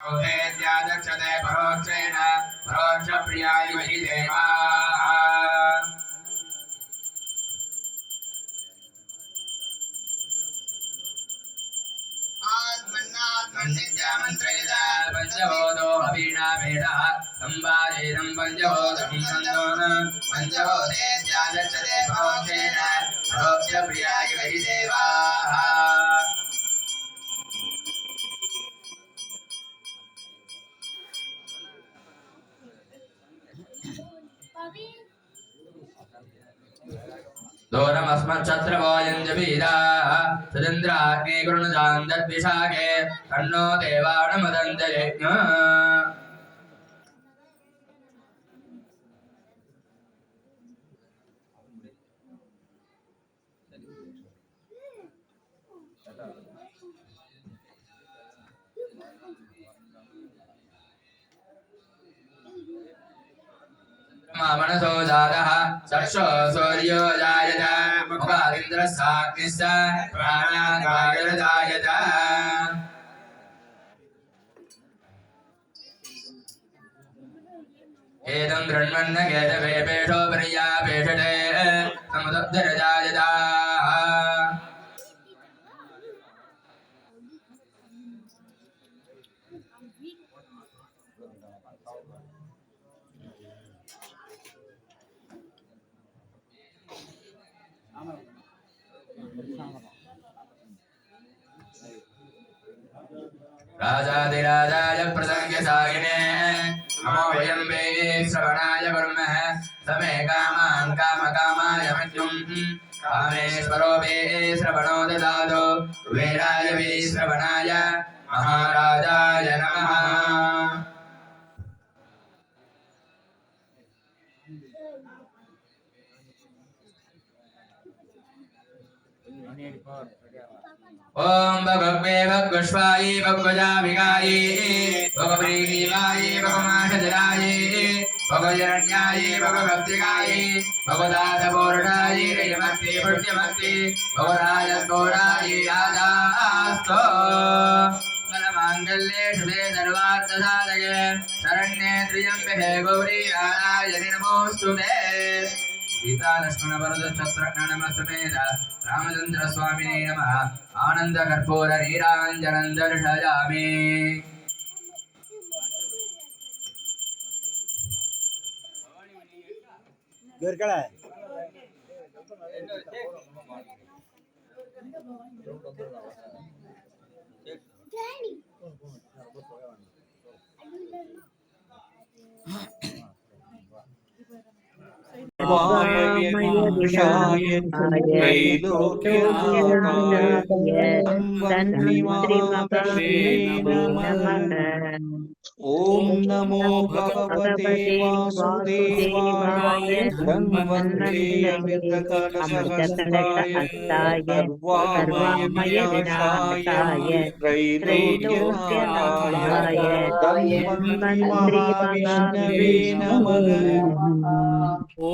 दक्षते परोक्षेण परोक्षप्रियाय वै देवाः मन्नित्यामन्त्रयदा पञ्चभूतो अवीणा भेदः संवादेदं पञ्चभूतं सन्दोन पञ्चभूतेत्यादक्षते परोक्षेण परोक्षप्रियाय वै देवाः दूरमस्मच्छत्रवोऽयञ्जपीडाः सुरेन्द्राग्ने कृणुजान्दद्विशाखे तन्नो देवाणमुदन्तयज्ञ मनसो जातः चक्षो सूर्यो जायत मुखादिन्द्रस्साग्निश्च प्राणाद्वायुर्जायत एतं गृह्णन्न केतवेपेषो पर्यापेषते समुदब्धिर्जायताः राजाधिराजाय प्रसङ्गसागिने नमो वयं वै श्रवणाय कुर्मः समे कामान् कामकामाय मृत्युं कामेश्वरो वै श्रवणो ददातु कुबेराय वै श्रवणाय महाराजाय नमः ओम भगवे भगवश्वाये भगवजाभिगाये भगवप्रीतिवाये भगवमाषधराये भगवजरण्याये भगवभक्तिगाये भगवदासपूर्णाये रयमत्ते पुण्यमत्ते भगवराजस्फोराये आदास्तो माङ्गल्ये शुभे सर्वार्थसाधके शरण्ये त्र्यम्बके गौरी नारायणि नमोऽस्तुते सीता लक्ष्मण भरत शत्रुघ्न नमस्तेद रामचंद्र स्वामिने नमः आनंद कर्पूर नीरांजनं दर्शयामि गोरकड़ा वामयविनाशाय त्रैलोक्यनाथाय धन्वन्त्रिमहर्षे नमः। ॐ नमो भगवते वासुदेवाय धन्वन्त्रे अमृतकलशहस्ताय सर्वामय विनाशाय त्रैलोक्यनाथाय धन्वन्त्रि महाविष्णवे नमः। ॐ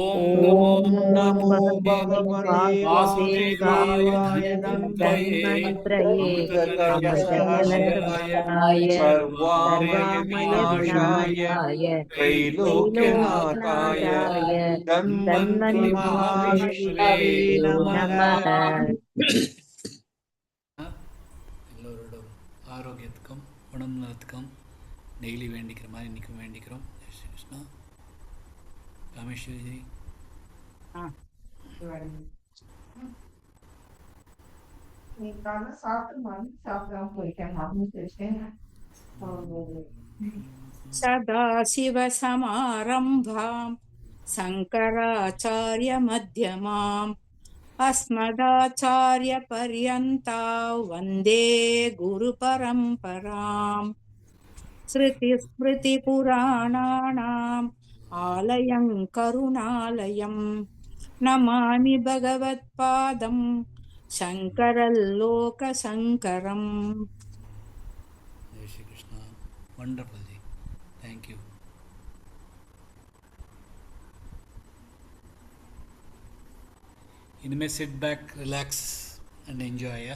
नमो भगवते वासुदेवाय धन्वन्त्रये अमृतकलशहस्ताय सर्वामय विनाशाय त्रैलोक्यनाथाय धन्वन्त्रि महाविष्णवे नमः। எல்லோரோடும் ஆரோக்கியத்துக்கும் உடம்பு நலத்துக்கும் டெய்லி வேண்டிக்கிற மாதிரி இன்றைக்கும் வேண்டிக்கிறோம். ஜெய் ஸ்ரீ கிருஷ்ணா. ராமேஸ்வரி सदाशिवसमारम्भां शङ्कराचार्यमध्यमाम् अस्मदाचार्यपर्यन्तां वन्दे गुरुपरम्पराम् श्रुतिस्मृतिपुराणानाम् आलयं करुणालयं नमामि भगवत्पादं शङ्करल्लोकशङ्करम्. ஜெய் ஸ்ரீ கிருஷ்ணா. வண்டர்ஃபுல் ஜி. தேங்க்யூ. இனிமேல் sit back, relax and enjoy.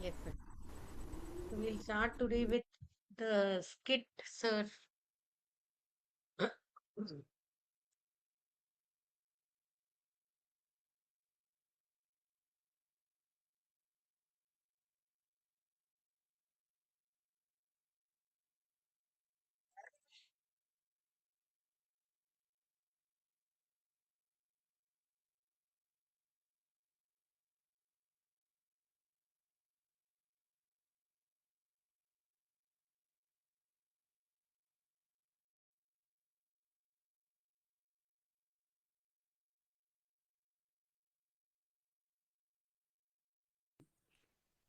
Yes, sir. start today with the skit, sir.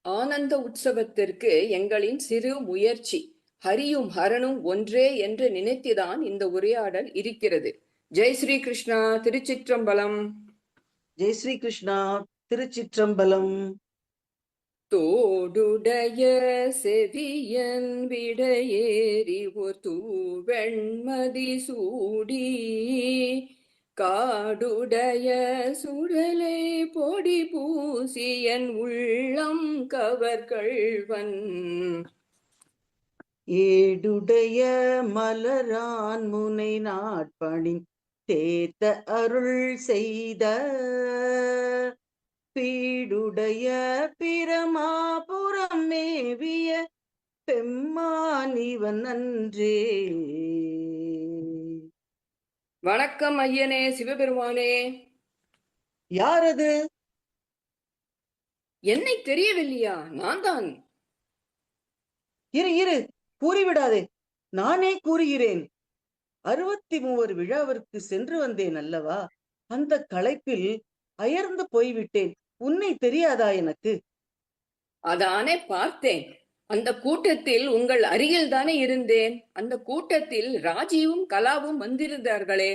ஆனந்த உற்சவத்திற்கு எங்களின் சிறு முயற்சி. ஹரியும் ஹரனும் ஒன்றே என்று நினைத்துதான் இந்த உரையாடல் இருக்கிறது. ஜெய் ஸ்ரீ கிருஷ்ணா. திருச்சிற்றம்பலம். ஜெய் ஸ்ரீ கிருஷ்ணா. திருச்சிற்றம்பலம். தோடுடைய செவியன் விடையேறி ஒரு தூவெண்மதி சூடி காடுடைய சுடலை பொடி பூசியன் உள்ளம் கவர்கள்வன் ஏடுடைய மலரான் முனை நாட்பணி தேத்த அருள் செய்த பீடுடைய பிரமாபுரம் மேவிய பெம்மானிவன் அன்றே. வணக்கம் ஐயனே. சிவபெருமானே. யாரது? என்னை தெரியவில்லையா? நான் தான். இரு கூறிவிடாதே, நானே கூறுகிறேன். 63 விழாவிற்கு சென்று வந்தேன் அல்லவா, அந்த களைப்பில் அயர்ந்து போய்விட்டேன். உன்னை தெரியாதா எனக்கு? அதானே பார்த்தேன். அந்த கூட்டத்தில் உங்கள் அருகில் தானே இருந்தேன். அந்த கூட்டத்தில் ராஜீவும் கலாவும் வந்திருந்தார்களே.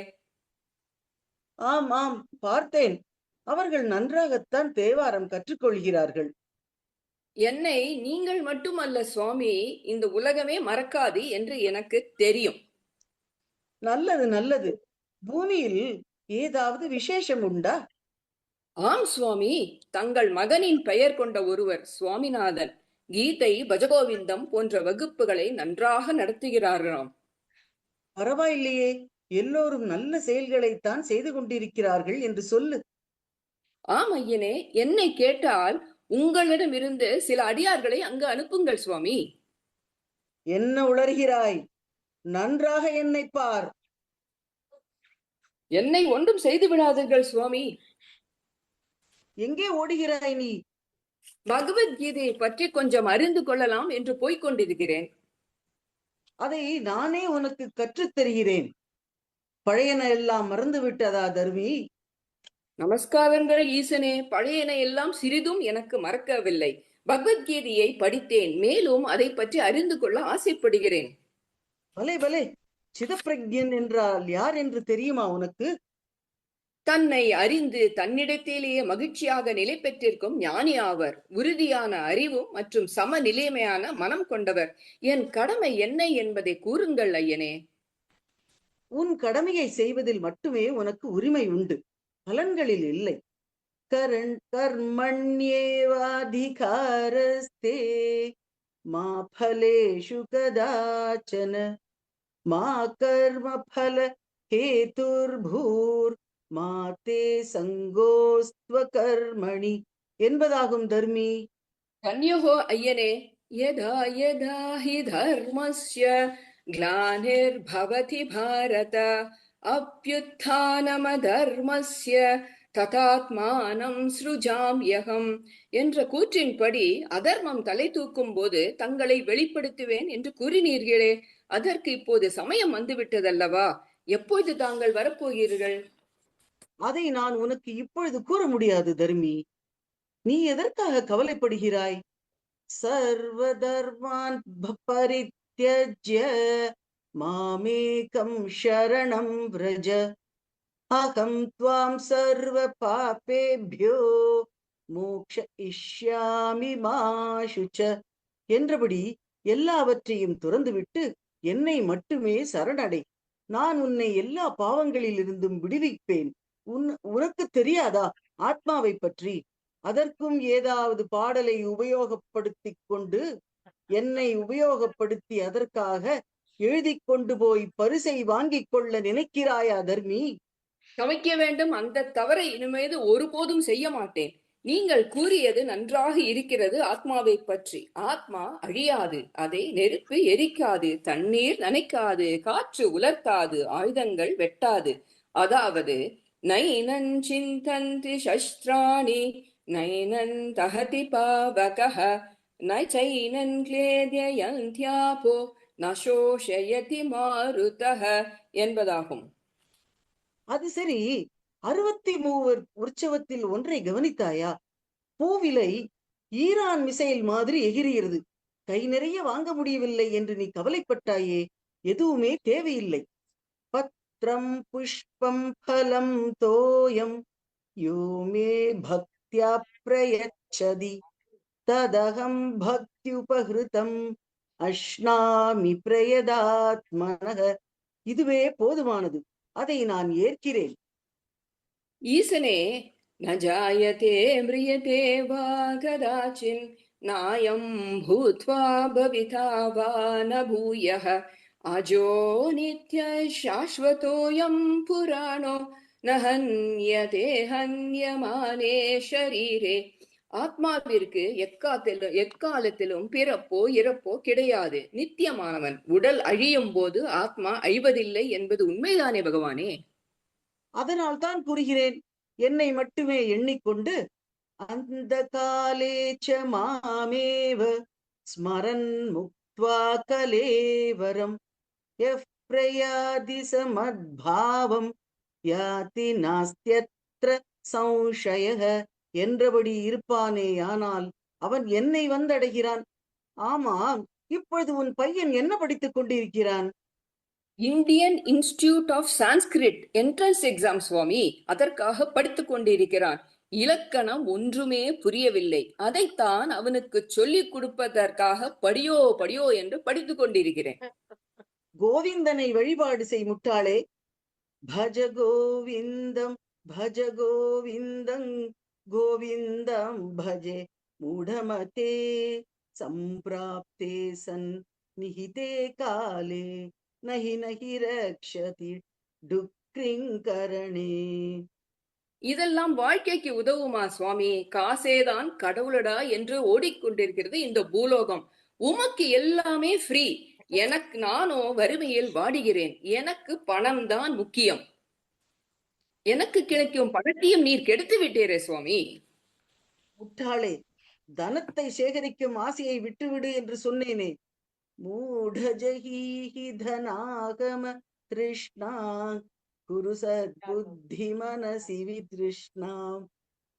ஆம், பார்த்தேன். அவர்கள் நன்றாகத்தான் தேவாரம் கற்றுக்கொள்கிறார்கள். என்னை நீங்கள் மட்டுமல்ல சுவாமி, இந்த உலகமே மறக்காது என்று எனக்கு தெரியும். நல்லது. பூமியில் ஏதாவது விசேஷம் உண்டா? ஆம் சுவாமி, தங்கள் மகனின் பெயர் கொண்ட ஒருவர் சுவாமிநாதன் கீதை, பஜகோவிந்தம் போன்ற வகுப்புகளை நன்றாக நடத்துகிறார்களாம். பரவாயில்லையே, எல்லோரும் நல்ல செயல்களைத்தான் செய்து கொண்டிருக்கிறார்கள் என்று சொல்லு. ஆம் ஐயனே, என்னை கேட்டால் உங்களிடமிருந்து சில அடியார்களை அங்கு அனுப்புங்கள் சுவாமி. என்ன உளறுகிறாய்? நன்றாக என்னை பார். என்னை ஒன்றும் செய்து விடாதீர்கள் சுவாமி. எங்கே ஓடுகிறாய் நீ? பகவத்கீதையை பற்றி கொஞ்சம் அறிந்து கொள்ளலாம் என்று போய்க் கொண்டிருக்கிறேன். அதை நானே உனக்கு கற்றுத் தருகிறேன். பழையன எல்லாம் மறந்து விட்டதா தர்மி? நமஸ்காரங்கள் ஈசனே. பழையன எல்லாம் சிறிதும் எனக்கு மறக்கவில்லை. பகவத்கீதையை படித்தேன். மேலும் அதை பற்றி அறிந்து கொள்ள ஆசைப்படுகிறேன். பலே, சிதப்பிரக்ஞன் என்றால் யார் என்று தெரியுமா உனக்கு? தன்னை அறிந்து தன்னிடத்திலேயே மகிழ்ச்சியாக நிலை பெற்றிருக்கும் ஞானி ஆவர். உறுதியான அறிவு மற்றும் சமநிலைமையான மனம் கொண்டவர். என் கடமை என்ன என்பதை கூறுங்கள் ஐயனே. உன் கடமையை செய்வதில் மட்டுமே உனக்கு உரிமை உண்டு, பலன்களில் இல்லை. கர்மண்யேவாதிகாரஸ்தே மா பலேஷு கதாச்சன மா கர்ம பல ஹேதுர்பூர் மாதே சங்கோஸ்த்வ கர்மணி என்பதாகும் தர்மி. கன்யோகோ ஐயனே. யதா யதா ஹி தர்மஸ்ய க்ளானிர்பவதி பாரத அப்யுத்தானமதர்மஸ்ய ததாத்மானம் ஸ்ருஜாம்யகம் என்ற கூற்றின்படி அதர்மம் தலை தூக்கும் போது தங்களை வெளிப்படுத்துவேன் என்று கூறினீர்களே. அதற்கு இப்போது சமயம் வந்துவிட்டதல்லவா? எப்போது தாங்கள் வரப்போகிறீர்கள்? அதை நான் உனக்கு இப்பொழுது கூற முடியாது தர்மி. நீ எதற்காக கவலைப்படுகிறாய்? சர்வதர்மான் பரித்யஜ்ய மாமேகம் சரணம் வ்ரஜ அகம் த்வாம் சர்வ பாபேப்யோ மோக்ஷ இஷ்யாமி மா சுச்ச என்றபடி எல்லாவற்றையும் துறந்துவிட்டு என்னை மட்டுமே சரணடை. நான் உன்னை எல்லா பாவங்களிலிருந்தும் விடுவிப்பேன். உனக்கு தெரியாதா ஆத்மாவை பற்றி? அதற்கும் ஏதாவது பாடலை உபயோகப்படுத்திக் கொண்டு என்னை உபயோகப்படுத்தி அதற்காக எழுதி கொண்டு போய் பரிசை வாங்கிக் கொள்ள நினைக்கிறாயா தர்மி? சமைக்க வேண்டும், அந்த தவறை இனிமேது ஒருபோதும் செய்ய மாட்டேன். நீங்கள் கூறியது நன்றாக இருக்கிறது. ஆத்மாவை பற்றி ஆத்மா அழியாது, அதை நெருப்பு எரிக்காது, தண்ணீர் நனைக்காது, காற்று உலர்த்தாது, ஆயுதங்கள் வெட்டாது. அதாவது நைனன் சிந்தந்தி சஸ்திராணி நைனன் தஹதி பாவகஹ நைனைனன் க்லேத்யயந்த்யாபோ நசோஷயதி மாருதஹ என்பதாகும். அது சரி, 63 உற்சவத்தில் ஒன்றை கவனித்தாயா? பூவிலை ஈரான் மிசைல் மாதிரி எகிரிகிறது. கை நிறைய வாங்க முடியவில்லை என்று நீ கவலைப்பட்டாயே. எதுவுமே தேவையில்லை. பத்ரம் புஷ்பம் பலம் தோயம் யோமே பக்தியா பிரயச்சதி ததகம் பக்தியுபஹிருதம் அஷ்னாமி பிரயதாத்மனக. இதுவே போதுமானது. அதை நான் ஏற்கிறேன். ஈசனே, ந ஜாயதே மிரியதே வா கதாச்சின் நாயம் பூத்வா பவிதா வா ந பூயः அஜோ நித்ய சாஸ்வதோயம் புராணோ ந ஹன்யதே ஹன்யமானே ஷரீரே. ஆத்மாவிற்கு எக்காலத்திலும் பிறப்போ இறப்போ கிடையாது. நித்தியமானவன். உடல் அழியும் போது ஆத்மா அழிவதில்லை என்பது உண்மைதானே பகவானே? அதனால் தான் கூறுகிறேன், என்னை மட்டுமே எண்ணிக்கொண்டு அந்த காலேச்ச மாமேவ ஸ்மரன் முக்த்வா கலேவரம் எஃப் பிரயாதி சமத்பாவம் யாதி நாஸ்த்யத்ர சம்சயः என்றபடி இருப்பானேயானால் அவன் என்னை வந்தடைகிறான். ஆமாம், இப்பொழுது உன் பையன் என்ன படித்துக் கொண்டிருக்கிறான்? Indian institute of Sanskrit entrance exam சுவாமி. அதற்காக படித்துக் கொண்டிருக்கிறான். இலக்கணம் ஒன்றுமே புரியவில்லை. அதைத்தான் அவனுக்கு சொல்லிக் கொடுப்பதற்காக படியோ படியோ என்று படித்துக் கொண்டிருக்கிறேன். கோவிந்தனை வழிபாடு செய் முட்டாளே. பஜ கோவிந்தம் பஜ கோவிந்தம் கோவிந்தம் பஜே மூடமதே சம்பிராப்தே சன் நிஹிதே காலே நஹி நஹி ரக்ஷதி டுக்ரிங்கரணே. இதெல்லாம் வாழ்க்கைக்கு உதவுமா சுவாமி? காசேதான் கடவுளடா என்று ஓடிக்கொண்டிருக்கிறது இந்த பூலோகம். உமக்கு எல்லாமே ஃப்ரீ. நானோ வறுமையில் வாடுகிறேன். எனக்கு பணம் தான் முக்கியம். எனக்கு கிடைக்கும் பணத்தையும் நீர் கெடுத்து விட்டீரே சுவாமி. முட்டாளே, தனத்தை சேகரிக்கும் ஆசையை விட்டுவிடு என்று சொன்னேனே. மூடஜஹீஹி தனாகம திருஷ்ணா குரு சத்புத்தி மனசி வித்ருஷ்ணாம்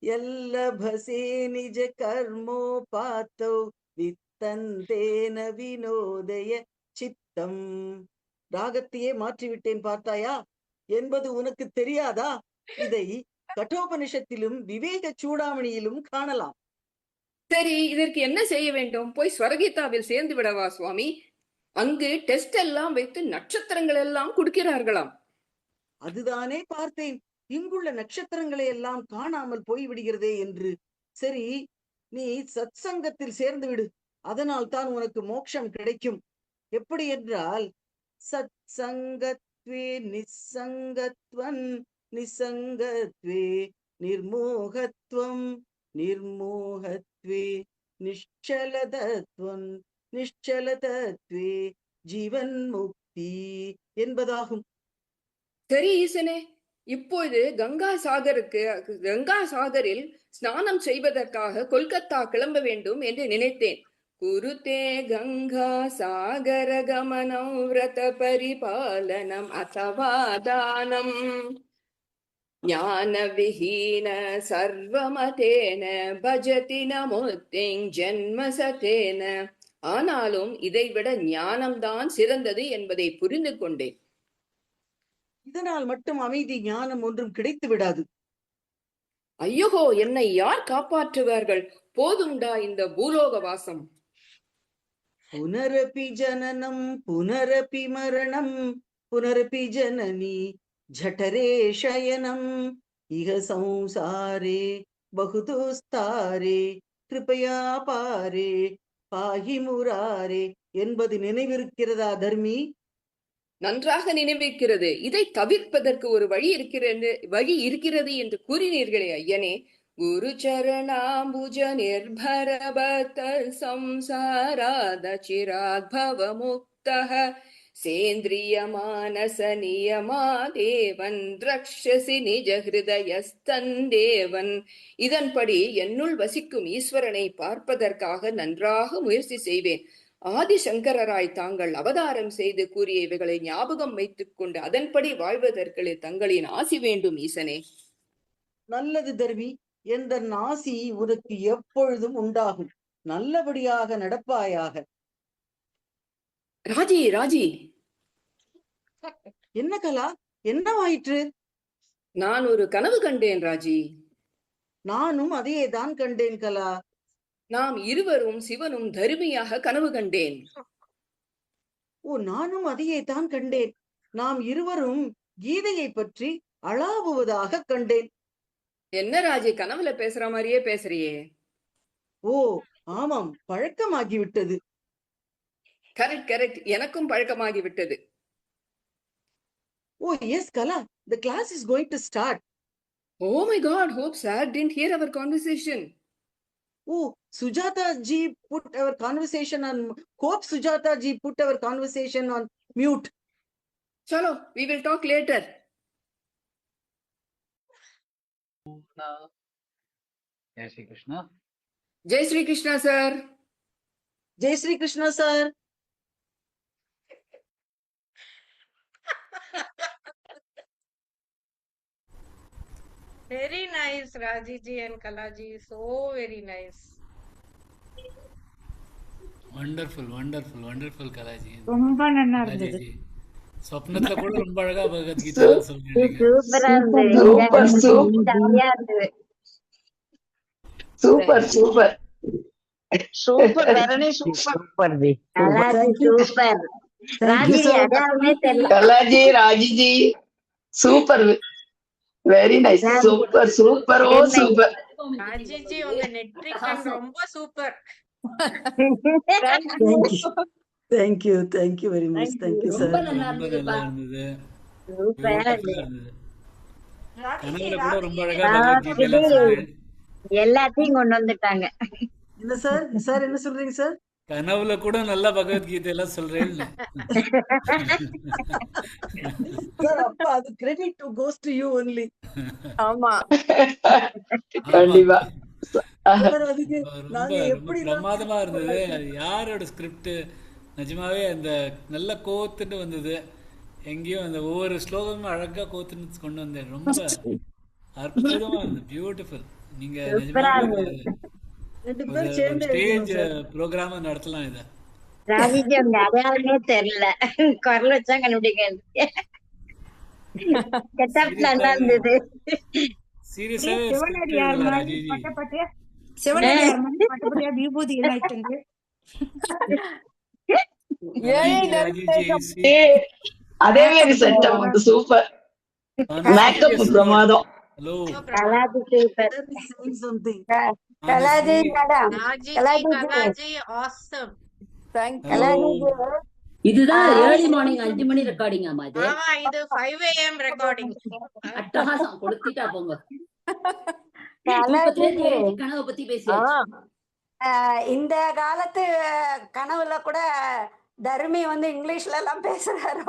யல்லபசே நிஜ கர்மோபாத்தௌ வித்தந்தேன வினோதய சித்தம். ராகத்தையே மாற்றிவிட்டேன் பார்த்தாயா என்பது உனக்கு தெரியாதா? இதை கட்டோபனிஷத்திலும் விவேக சூடாமணியிலும் காணலாம். சரி, இதற்கு என்ன செய்ய வேண்டும்? போய் ஸ்வரகீதாவில் சேர்ந்து விடவா சுவாமி? அங்கு டெஸ்ட் எல்லாம் வைத்து நட்சத்திரங்கள் எல்லாம் கொடுக்கிறார்களாம். அதுதானே பார்த்தேன். இங்குள்ள நட்சத்திரங்களை எல்லாம் காணாமல் போய்விடுகிறதே என்று. சரி, நீ சத் சங்கத்தில் சேர்ந்து விடு. அதனால் தான் உனக்கு மோட்சம் கிடைக்கும். எப்படி என்றால், சத் சங்கத்வே நிசங்கத்வன் நிசங்கத்வே நிர்மோகத்வம் நிர்மோகத்வே நிಶ್ಚಲதத்வம் நிಶ್ಚலதத்வே ஜீவன் முக்தி என்பதாகும். சரி ஈசனே, இப்பொழுது கங்கா சாகரில் ஸ்நானம் செய்வதற்காக கொல்கத்தா கிளம்ப வேண்டும் என்று நினைத்தேன். குருதே கங்கா சாகர கமனம் விரத பரிபாலனம் அசவா தானம் ஞான விஹீன சர்வமதேன பஜதி நமோத்திங் ஜன்மசதேன. ஆனாலும் இதைவிட ஞானம்தான் சிறந்தது என்பதை புரிந்து கொண்டேன். இதனால் மட்டும் அமைதி ஞானம் ஒன்றும் கிடைத்து விடாது. ஐயோ, என்னை யார் காப்பாற்றுவார்கள்? போதும்டா இந்த பூலோக வாசம். புனரபி ஜனனம் புனரபி மரணம் புனரபி ஜனனி ஜடரே சயனம் இஹ சம்சாரே பகுதோஸ்தாரே கிருபயா பாரே பாகி முராரே என்பது நினைவிருக்கிறதா தர்மி? நன்றாக நினைவிருக்கிறது. இதை தவிர்ப்பதற்கு ஒரு வழி இருக்கிறது என்று கூறினீர்களே ஐயனே. குரு சரணாம்புஜ நிர்பரபத சம்சாராத சிராத் பவமுக்தஹ சேந்திரிய மானச நியமாதேவன் ரக்ஷசி நிஜ ஹிருதயஸ்தந்தேவன். இதன்படி என்னுள் வசிக்கும் ஈஸ்வரனை பார்ப்பதற்காக நன்றாக முயற்சி செய்வேன். ஆதிசங்கரராய் தாங்கள் அவதாரம் செய்து கூறிய இவைகளை ஞாபகம் வைத்துக் கொண்டு அதன்படி வாழ்வதற்கு தங்களின் ஆசி வேண்டும் ஈசனே. நல்லது தர்மி, என்ற ஆசி உனக்கு எப்பொழுதும் உண்டாகும். நல்லபடியாக நடப்பாயாக. ராஜி ராஜி, என்ன கலா, என்னவாயிற்று? நான் ஒரு கனவு கண்டேன் ராஜி. நானும் அதையே தான் கண்டேன் கலா. நாம் இருவரும் சிவனும் தருமியாக கனவு கண்டேன். ஓ, நானும் அதையே தான் கண்டேன். நாம் இருவரும் கீதையை பற்றி அளாவுவதாக கண்டேன். என்ன ராஜி, கனவுல பேசுற மாதிரியே பேசுறியே? ஓ ஆமாம், பழக்கமாகிவிட்டது. கரெக்ட் கரெக்ட், எனக்கும் பழக்கமாகி விட்டது. Oh yes Kala, the class is going to start. Oh my God, hope sir didn't hear our conversation. Oh, Sujata ji put our conversation on, hope Sujata ji put our conversation on mute. Chalo, we will talk later. Jai Shri Krishna. Jai Shri Krishna sir. Jai Shri Krishna sir. Very nice, Rajiji and Kalaji. So very nice. Wonderful wonderful wonderful Kalaji. ரொம்ப நல்லா இருந்தது. கலாஜி சொப்னத்துல கூட ரொம்ப அழகா பகவத்கீதை சொல்றீங்க. சூப்பரா இருந்தது. ஜாலியா இருந்தது. சூப்பர் சூப்பர் சூப்பர் வெரணி சூப்பர். கலாஜி சூப்பர். ராஜி அடையாளமே தெரியல. Kalaji Rajiji super, very nice. Super super, oh super. Rajiji, உங்க நெட்ரிகன் ரொம்ப super. Thank you very much. Thank you sir. ரொம்ப நல்லா இருந்தது. சூப்பரா கனவுல கூட ரொம்ப அழகா பகவத்கீதை சொல்றீங்க. எல்லாத்தையும் கொண்டு வந்துட்டாங்க. என்ன சார், சார் என்ன சொல்றீங்க சார்? கனவுல கூட நல்லா பகவத்கீதை எல்லாம் சொல்றேன். சார் அப்ப அது credit goes to you only. ஆமா, கண்டிப்பா. சார் அதுக்கு ரொம்ப நாங்க ரொம்ப எப்படி பிரமாதமா இருந்தது. அது யாரோட ஸ்கிரிப்ட்? நிஜமாவே அந்த நல்ல கோத்துட்டு வந்தது. எங்கேயும் அந்த ஒவ்வொரு ஸ்லோகமும் அழகா கோத்துட்டு கொண்டு வந்தேன். ரொம்ப அற்புதமா இருந்தது. பியூட்டிஃபுல். நீங்க நிஜமாவே ரெண்டு பேரும் சேர்ந்து ஸ்டேஜ் ப்ரோக்ராம் நடத்தலாம் இத. ராஜிஜி உங்க அடையாளமே தெரியல. குரல் வச்சா கண்டுபிடிக்க. கெட்டப் நல்லா இருந்தது. சீரியஸாவே சிவனடியார் மாதிரி ராஜிஜி. பட்டப்பட்டியா, சிவனடியார் மாதிரி பட்டப்பட்டியா விபூதி எல்லாம் இட்டுண்டு. ஏ, அதே மாதிரி செட்டப் சூப்பர். மேக்கப் பிரமாதம். Hello Kalaji super. saying something. Kalaji madam. Kalaji, awesome. இதுதான் ஏர்லி மார்னிங் 5 மணி ரெக்கார்டிங். ஆமா, இது ஆமா, இது 5 AM recording. அட்டகாசம் கொடுத்துட்டா போங்க. கனவை பத்தி பேசியாச்சு. இந்த காலத்து கனவுல கூட தர்மி வந்து இங்கிலீஷ்ல எல்லாம் பேசுறாரு.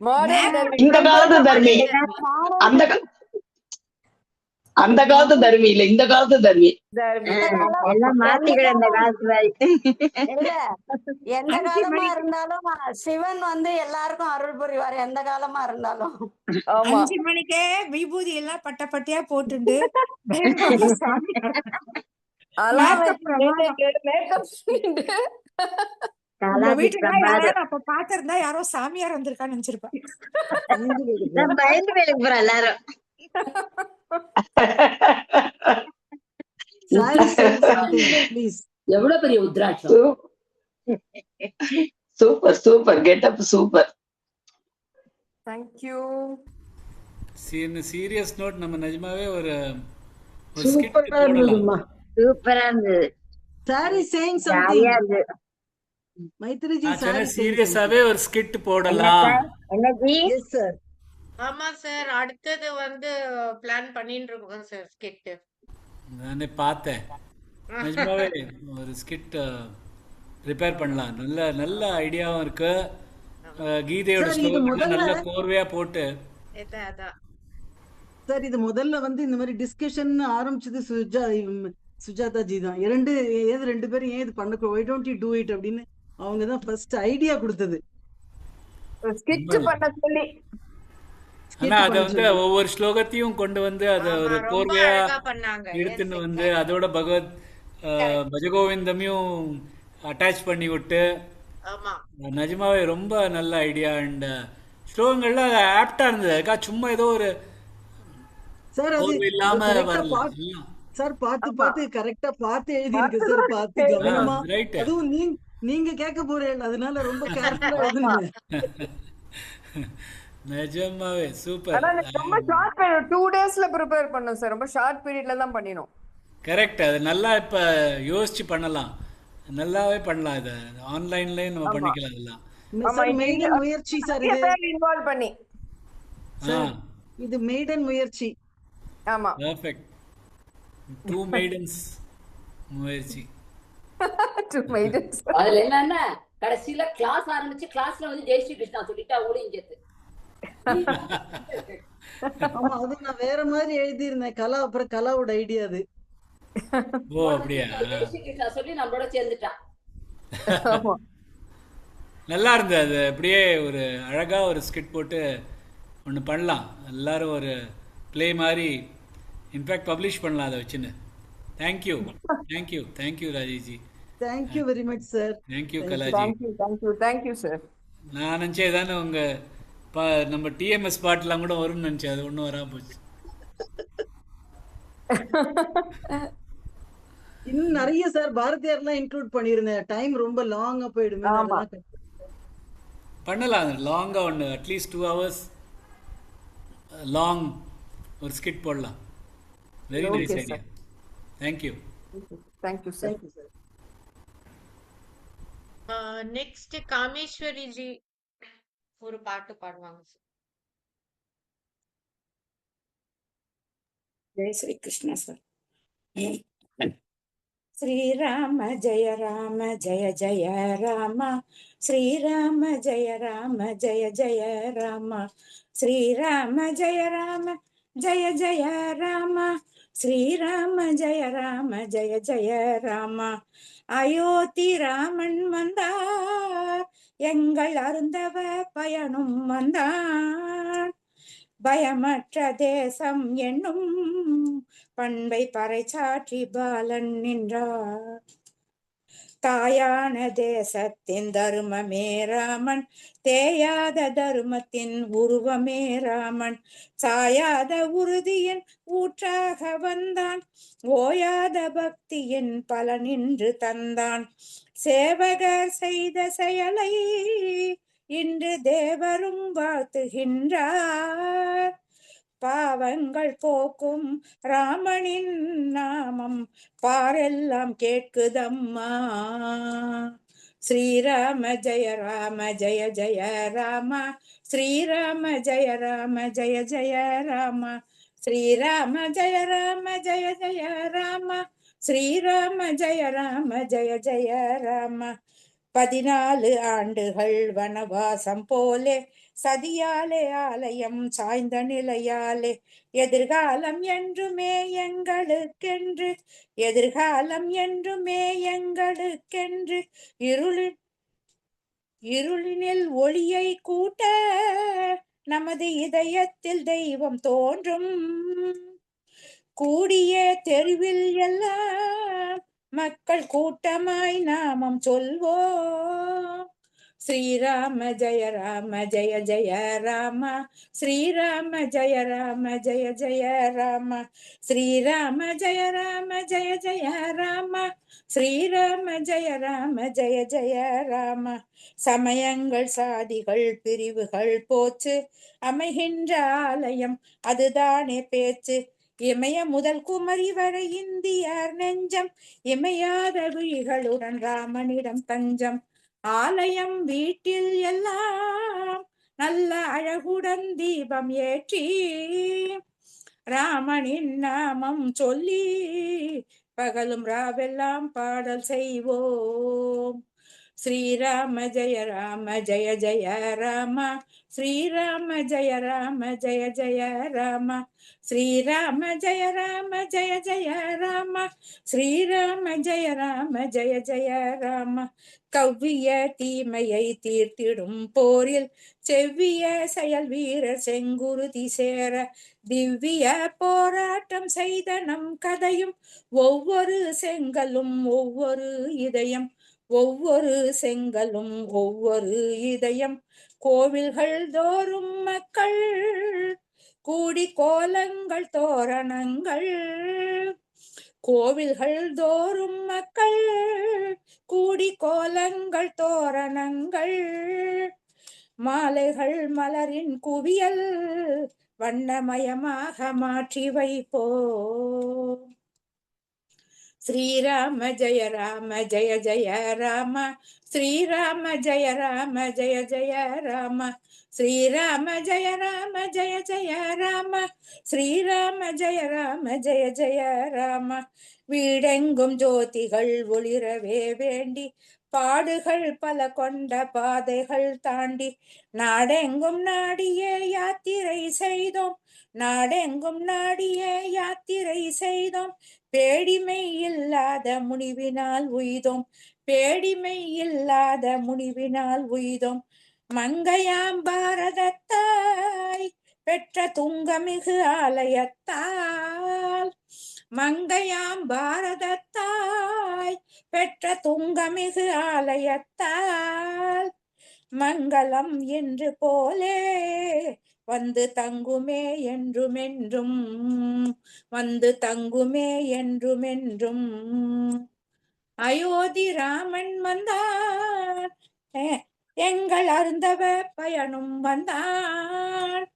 Modern Dharmi. இந்த காலத்து தர்மி, அந்த காலத்து தர்மி இல்ல, இந்த காலத்து தர்மி. எல்லாம் மாத்திக்கிட இந்த காலத்து மாதிரி. எந்த காலமா இருந்தாலும் சிவன் வந்து எல்லாருக்கும் அருள் புரிவார். எந்த காலமா இருந்தாலும் 5 மணிக்கே விபூதி எல்லாம் பட்டப்பட்டியா போட்டுண்டு அப்ப பாத்திருந்தா யாரோ சாமியார் வந்திருக்கான்னு நினைச்சிருப்பேன். பயந்து வேலைக்கு போறோம் எல்லாரும். Please. எவ்வளவு பெரிய உத்ராட்சம். Super super, getup super. Thank you. Serious note, நம்ம நிஜமாவே ஒரு ஒரு ஸ்கிட் சூப்பரா போடலாம். இருந்ததுமா. சூப்பரா இருந்தது. Sorry saying something. ஜாலியா இருந்தது. மைத்ரிஜி நான் சாரி சொன்னேன் சீரியஸாவே ஒரு ஸ்கிட் என்ன போடலாம். சார்? என்ன ஜி? Yes sir. ஆமா சார், அடுத்தது வந்து பிளான் பண்ணிட்டு இருக்கோம் சார் ஸ்கிட். நானே பார்த்தேன். நிஜமாவே ஒரு ஸ்கிட் ப்ரிப்பேர் பண்ணலாம். நல்ல நல்ல ஐடியாவும் இருக்கு. கீதையோட சார் இது ஸ்லோகங்களை முதல்ல நல்ல கோர்வையா போட்டு அதான் சார் இது முதல்ல வந்து இந்த மாதிரி டிஸ்கஷன் ஆரம்பிச்சது சுஜாதா ஜி தான். ரெண்டு பேரும் ஏன் இது பண்ண why don't you do it அப்படின்னு அவங்க தான் ஃபர்ஸ்ட் ஐடியா கொடுத்தது. ஸ்கெட்ச் பண்ண சொல்லி ஆனா அத வந்து ஒவ்வொரு ஸ்லோகத்தையும் கொண்டு வந்து அத ஒரு ரொம்ப கோர்வையா அழகா பண்ணாங்க. எடுத்துன்னு வந்து அதோட பஜகோவிந்தமையும் அட்டாச் பண்ணி விட்டு ஆமா நிஜமாவே ரொம்ப நல்ல ஐடியா. அண்ட் ஸ்லோகங்கள்ல ஆப்டா இருந்தது. அதுக்காக சும்மா ஏதோ ஒரு சார் அது கோர்வை இல்லாம correct ஆ வரல. சார் பார்த்து கரெக்டா பார்த்து எழுதி இருக்கு சார். பார்த்து கவனமா. ரைட். அதுவும் நீங்க கேட்க போறீங்க, அதனால ரொம்ப கேர்ஃபுல்லா எழுதுங்க. நிஜமாவே சூப்பர். ஆனா ரொம்ப ஷார்ட் பீரியட் 2 டேஸ்ல ப்ரிப்பேர் பண்ணோம் சார். ரொம்ப ஷார்ட் பீரியட்ல தான் பண்ணினோம். கரெக்ட். அது நல்லா இப்ப யோசிச்சு பண்ணலாம். நல்லாவே பண்ணலாம். இது ஆன்லைன்லயே நம்ம பண்ணிக்கலாம் அதெல்லாம். சார் மெய்டன் முயற்சி சார் இது. இன்வால்வ் பண்ணி இது மெய்டன் முயற்சி. ஆமா பெர்ஃபெக்ட். 2 maidens முயற்சி. 2 maidens. அதுல என்னன்னா கடைசியில கிளாஸ் ஆரம்பிச்சு கிளாஸ்ல வந்து ஜெய் ஸ்ரீ கிருஷ்ணா சொல்லிட்டா ஓடிஞ்சது. ஆமா அது நான் வேற மாதிரி எழுதி இருந்தேன். அப்புறம் கலாவோட ஐடியா அது. ஓ அப்படியா? ஜெய் ஸ்ரீ கிருஷ்ணா சொல்லி நம்மளோட சேர்ந்துட்டா. நல்லா இருந்தது. அது அப்படியே ஒரு அழகா ஒரு ஸ்கிட் போட்டு ஒன்று பண்ணலாம். எல்லாரும் ஒரு ப்ளே மாதிரி இன்ஃபேக்ட் பப்ளிஷ் பண்ணலாம் அதை வச்சுன்னு. Thank you Rajeshji. Thank you very much sir. Thank you Kalaji. Thank you sir. நான் நினச்சேன் தானே உங்க நம்ம டிஎம்எஸ் பாட்டெலாம் கூட வரும்னு நினச்சேன். அது ஒன்றும் வராம போச்சு. இன்னும் நிறைய சார் பாரதியார்லாம் இன்க்ளூட் பண்ணிருந்தேன். டைம் ரொம்ப லாங்கா போயிடுமே. பண்ணலாம் லாங்கா ஒன்று அட்லீஸ்ட் 2 hours லாங் ஒரு ஸ்கிட் போடலாம். Very nice idea. Thank you sir. Next Kameshwari G ஒரு பாட்டு பாடுவாங்க சார். ஜெய் ஸ்ரீ கிருஷ்ணா சார். ஸ்ரீராம ஜெய ராம ஜெய ஜெய ராம ஸ்ரீராம ஜெய ராம ஜெய ஜெய ராம ஸ்ரீராம ஜெய ராம ஜெய ஜெய ராம ஸ்ரீராம ஜெய ராம ஜெய ஜெய ராம அயோத்தி ராமன் வந்தார் எங்கள் அருந்தவ பயனும் வந்தான் பயமற்ற தேசம் என்னும் பண்பை பறைசாற்றி பாலன் நின்றார் தாயான தேசத்தின் தருமமே ராமன் தேயாத தருமத்தின் உருவமே ராமன் சாயாத உறுதியின் ஊற்றாக வந்தான் ஓயாத பக்தியின் பலனின்று தந்தான் சேவகர் செய்த செயலை இன்று தேவரும் வாழ்த்துகின்றார் பாவங்கள் போக்கும் ராமனின் நாமம் பாரெல்லாம் கேட்குதம்மா ஸ்ரீராம ஜெய ராம ஜெய ஜெய ராம ஸ்ரீராம ஜெய ராம ஜெய ஜெய ராம ஸ்ரீராம ஜெய ராம ஜெய ஜெய ராம ஸ்ரீராம ஜெய ராம ஜெய ஜெய ராம 14 ஆண்டுகள் வனவாசம் போலே சதியாலே ஆலயம் சாய்ந்த நிலையாலே எதிர்காலம் என்றுமே எங்களுக்கென்று எதிர்காலம் என்றுமே எங்களுக்கென்று இருளினில் ஒளியை கூட்ட நமது இதயத்தில் தெய்வம் தோன்றும் கூடிய தெருவில் எல்லாம் மக்கள் கூட்டமாய் நாமம் சொல்வோம் ஸ்ரீராம ஜெய ராம ஜெய ஜெய ராம ஸ்ரீராம ஜெய ராம ஜெய ஜெய ராம ஸ்ரீராம ஜெய ராம ஜெய ஜெய ராம ஸ்ரீராம ஜெய ராம ஜெய ஜெய ராம சமயங்கள் சாதிகள் பிரிவுகள் போச்சு அமைகின்ற ஆலயம் அதுதானே பேச்சு இமய முதல் குமரி வரை இந்தியர் நெஞ்சம் இமையாத விழிகளுடன் ராமனிடம் தஞ்சம் ஆலயம் வீட்டில் எல்லாம் நல்ல அழகுடன் தீபம் ஏற்றி ராமனின் நாமம் சொல்லி பகலும் ராவெல்லாம் பாடல் செய்வோம். ஸ்ரீராம ஜெய ராம ஸ்ரீராம ஜெய ராம ஸ்ரீராம ஜெய ராம ஸ்ரீராம ஜெய ராம கவ்விய தீமையை தீர்த்திடும் போரில் செவ்விய செயல் வீரர் செங்குருதி சேர திவ்ய போராட்டம் செய்த நம் கதையும் ஒவ்வொரு செங்கலும் ஒவ்வொரு இதயம் ஒவ்வொரு செங்கலும் ஒவ்வொரு இதயம் கோவில்கள் தோறும் மக்கள் கூடி கோலங்கள் தோரணங்கள் கோவில்கள் தோறும் மக்கள் கூடி கோலங்கள் தோரணங்கள் மாலைகள் மலரின் குவியல் வண்ணமயமாக மாற்றி வைப்போம். ஸ்ரீராம ஜெய ராம ஸ்ரீராம ஜெய ராம ஸ்ரீராம ஜெய ராம ஸ்ரீராம ஜெய ராம வீடெங்கும் ஜோதிகள் ஒளிரவே வேண்டி பாடுகள் பல கொண்ட பாதைகள் தாண்டி நாடெங்கும் நாடியே யாத்திரை செய்தோம் நாடெங்கும் நாடியே யாத்திரை செய்தோம் பேடிமை இல்லாத முனிவினால் உய்தோம் பேடிமை இல்லாத முனிவினால் உய்தோம் மங்கையாம் பாரதத்தாய் பெற்ற துங்கமிகு ஆலயத்தால் மங்கையாம் பாரதத்தாய் பெற்ற துங்கமிகு ஆலயத்தால் மங்களம் என்று போலே வந்து தங்குமே என்றுமென்றும் வந்து தங்குமே என்றுமென்றும் அயோத்தி ராமன் வந்தான் எங்கள் அருந்தவ பயனும் வந்தான்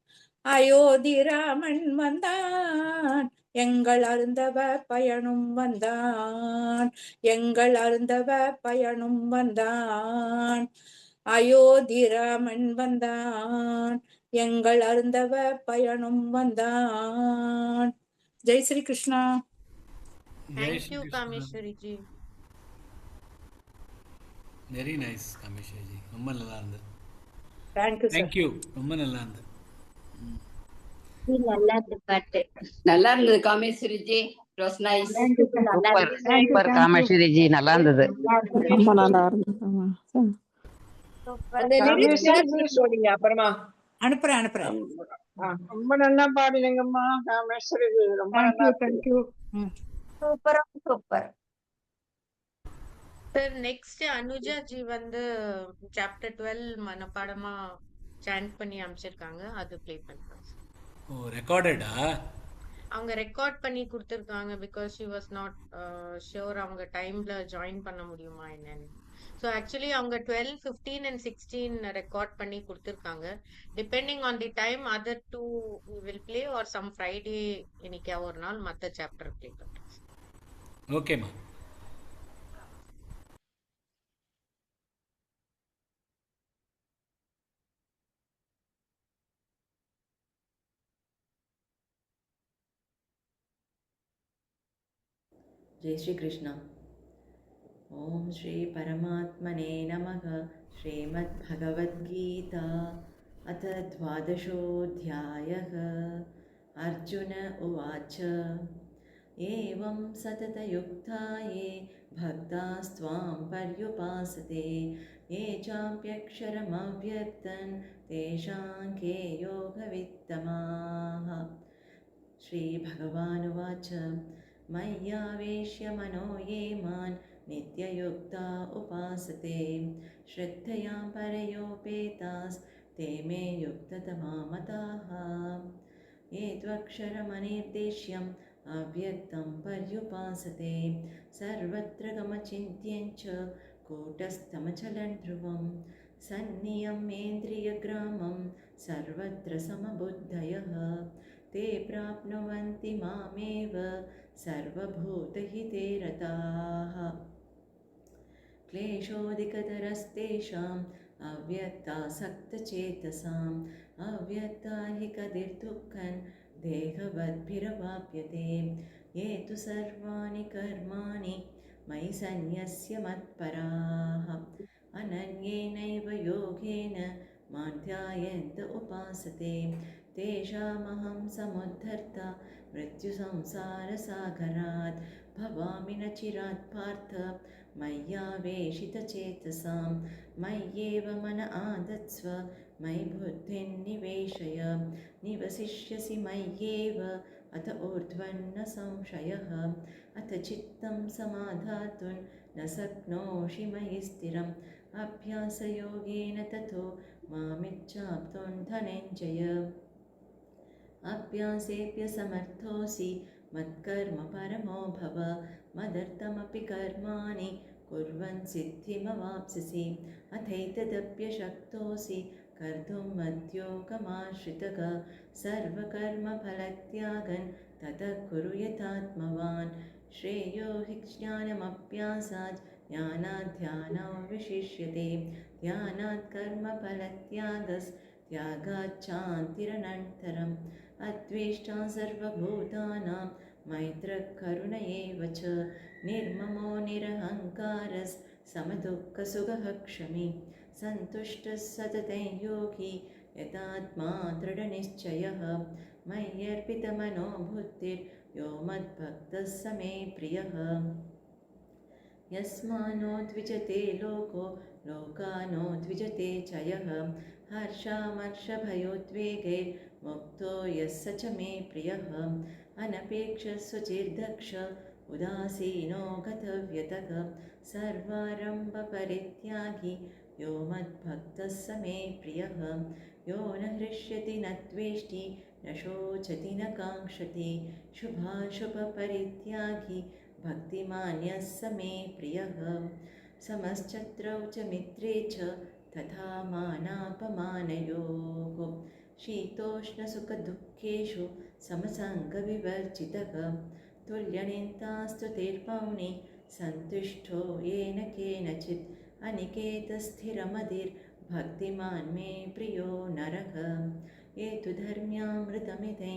அயோத்தி ராமன் வந்தான் எங்கள் அருந்தவ பயனும் வந்தான் எங்கள் அருந்தவ பயனும் வந்தான் அயோத்தி ராமன் வந்தான் எங்கள் அருந்தவ பயனும் வந்தான். Jai Shri Krishna. Thank you Kameshwari ji. Very nice Kameshwari ji, ரொம்ப நல்லா இருந்தது. தேங்க்யூ ரொம்ப நல்லா இருந்தது. நல்லா இருந்தது பாட்டு, நல்லா இருந்தது Kameshwari G. It was nice. Super Kameshwari G, நல்லா இருந்தது. ரொம்ப நல்லா இருந்தது. அப்புறமா அனுப்புறேன். ரொம்ப நல்லா பாடுறீங்கம்மா காமேஸ்வரி ஜி, ரொம்ப நல்லா. Thank you. Super. Sir next Anuja G வந்து சாப்டர் 12 மனப்பாடமா சாண்ட் பண்ணி அமைச்சிருக்காங்க, அது ப்ளே பண்றேன். ஓ, ரெக்கார்டடா? அவங்க ரெக்கார்ட் பண்ணி கொடுத்துருக்காங்க because she was not sure அவங்க டைம்ல ஜாயின் பண்ண முடியுமா என்னன்னு. ஸோ ஆக்சுவலி அவங்க 12, 15 and 16 ரெக்கார்ட் பண்ணி கொடுத்துருக்காங்க. Depending on the time other two will play or some Friday இன்னைக்கு ஒரு நாள் மற்ற சாப்டர் பிளே பண்ணுறேன். ஓகேம்மா. जय श्री कृष्ण. ओम श्री परमात्मने नमः. श्रीमद्भगवद्गीता अथ 12ोऽध्यायः. अर्जुन उवाच एवं सततयुक्ता ये भक्तास्त्वां पर्युपासते ये चाप्यक्षरमव्यक्तं तेषां के योगवित्तमाः. श्रीभगवानुवाच मय्यावेश्य मनो ये मां नित्ययुक्ता उपासते श्रद्धया परयोपेतास्ते मे युक्ततमा मताः. ये त्वक्षरमनिर्देश्यम् अव्यक्तं पर्युपासते सर्वत्र गमचिन्त्यं च कूटस्थमचलं ध्रुवं सन्नियम्येन्द्रियग्रामं सर्वत्र समबुद्धयः ते प्राप्नुवन्ति मामेव सर्वभूतहिते रताः क्लेशोऽधिकतरस्तेषाम् अव्यक्तासक्तचेतसाम् अव्यक्ता हि कदिर्दुःखं देहवद्भिरवाप्यते ये तु सर्वाणि कर्माणि मयि सन्न्यस्य मत्पराः अनन्येनैव योगेन मां ध्यायन्त उपासते तेषामहं समुद्धर्ता मृत्युसंसारसागरात् भवामि न चिरात् पार्थ मय्यावेशितचेतसां मय्येव मन आदत्स्व मयि बुद्धिं निवेशय निवसिष्यसि मय्येव अथ ऊर्ध्वन्न संशयः अथ चित्तं समाधातुं न शक्नोषि मयि स्थिरम् अभ्यासयोगेन ततो मामिच्छाप्तुं धनञ्जय अभ्यासेऽप्यसमर्थोऽसि मत्कर्म परमो भव मदर्थमपि कर्माणि कुर्वन् सिद्धिमवाप्स्यसि अथैतदप्यशक्तोऽसि कर्तुं मद्योगमाश्रितः सर्वकर्मफलत्यागन् ततः कुरु यथात्मवान् श्रेयो हि ज्ञानमभ्यासात् ज्ञानात् ध्यानो विशिष्यते ध्यानात् कर्मफलत्यागाच्चान्तिरनन्तरम् अद्वेष्टा सर्वभूतानां मैत्रः करुण एव च निर्ममो निरहङ्कारः समदुःखसुखः क्षमी सन्तुष्टः सततं योगी यतात्मा दृढनिश्चयः मय्यर्पितमनो बुद्धिर्यो मद्भक्तः स मे प्रियः यस्मानो द्विजते लोको लोकानो द्विजते च यः हर्षामर्षभयोद्वेगैर्मुक्तो यः स च मे प्रियः अनपेक्षस्वचिर्दक्ष उदासीनो गतव्यतः सर्वारम्भपरित्यागी यो मद्भक्तः स मे प्रियः यो न हृष्यति न द्वेष्टि न शोचति न काङ्क्षति शुभाशुभपरित्यागी भक्तिमान्यः स मे प्रियः समश्चत्रौ च मित्रे च तथा मानापमानयोः शीतोष्णसुखदुःखेषु समसङ्गविवर्जितः तुल्यनिन्दास्तुतिर्मौनि सन्तुष्टो येन केनचित् अनिकेतस्थिरमतिर्भक्तिमान् मे प्रियो नरः ये तु धर्म्यामृतमिति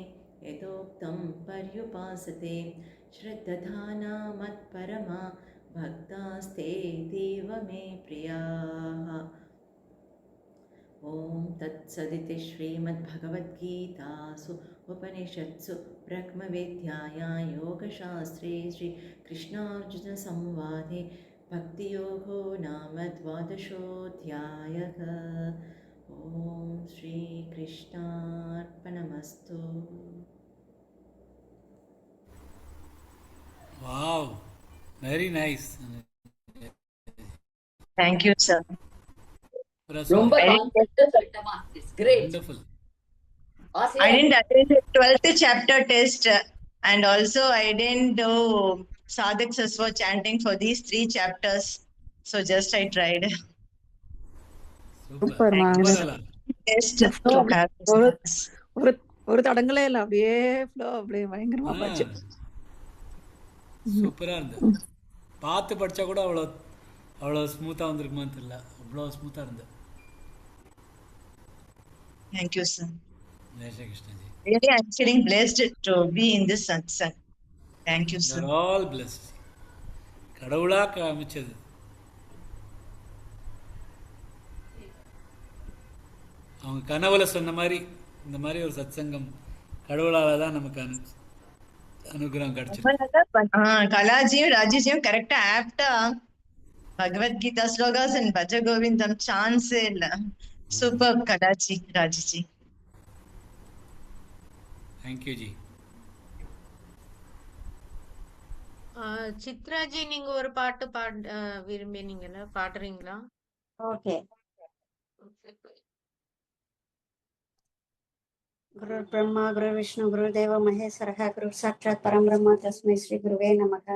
यथोक्तं पर्युपासते श्रद्धाना मत्परमा भक्तास्ते देव मे प्रियाः ॐ तत्सदिति श्रीमद्भगवद्गीतासु उपनिषत्सु ब्रह्मविद्यायां योगशास्त्रे श्रीकृष्णार्जुनसंवादे भक्तियोगो नाम द्वादशोऽध्यायः ॐ श्रीकृष्णार्पणमस्तु Wow, very nice. Thank you, sir. ரொம்ப concept சொல்லிட்டமா. It's great. Wonderful. I didn't attend the 12th chapter test, and also I didn't do Sadhak Saswa chanting for these 3 chapters. So just I tried. Super. ரொம்ப நல்லா. Test to have this. ஒரு தடங்களே இல்ல, அப்படியே flow அப்படியே பயங்கரமா போச்சு. சூப்பரா இருந்தது. பார்த்து படிச்சா கூட அவ்வளோ ஸ்மூத்தா வந்திருக்குமான்னு தெரியல. அவ்வளோ ஸ்மூத்தா இருந்தது. Thank you, sir. Jai Sri கிருஷ்ணஜி. Really, I'm feeling blessed to be in this satsang. Thank you, sir. You're all blessed. கடவுளா காமிச்சது. அவங்க கனவுல சொன்ன மாதிரி இந்த மாதிரி ஒரு சத்சங்கம் கடவுளால தான் நமக்கு அனுகிரகம் கிடைச்சிருக்கு. கலாஜியும் ராஜிஜியும் கரெக்டா ஆப்டா பகவத்கீதா ஸ்லோகாஸ் அண்ட் பஜ கோவிந்தம் சான்ஸே இல்ல. சூப்பர் கலாஜி ராஜிஜி. தேங்க்யூ ஜி. சித்ராஜி நீங்க ஒரு பாட்டு விரும்பினீங்கல்ல, பாடுறீங்களா? ஓகே. குரு பிரம்மா குரு விஷ்ணு குரு தேவ மகேஸ்வரः குரு சாட்சாத் பரம்பிரம்ம தஸ்மை ஸ்ரீ குருவே நமக.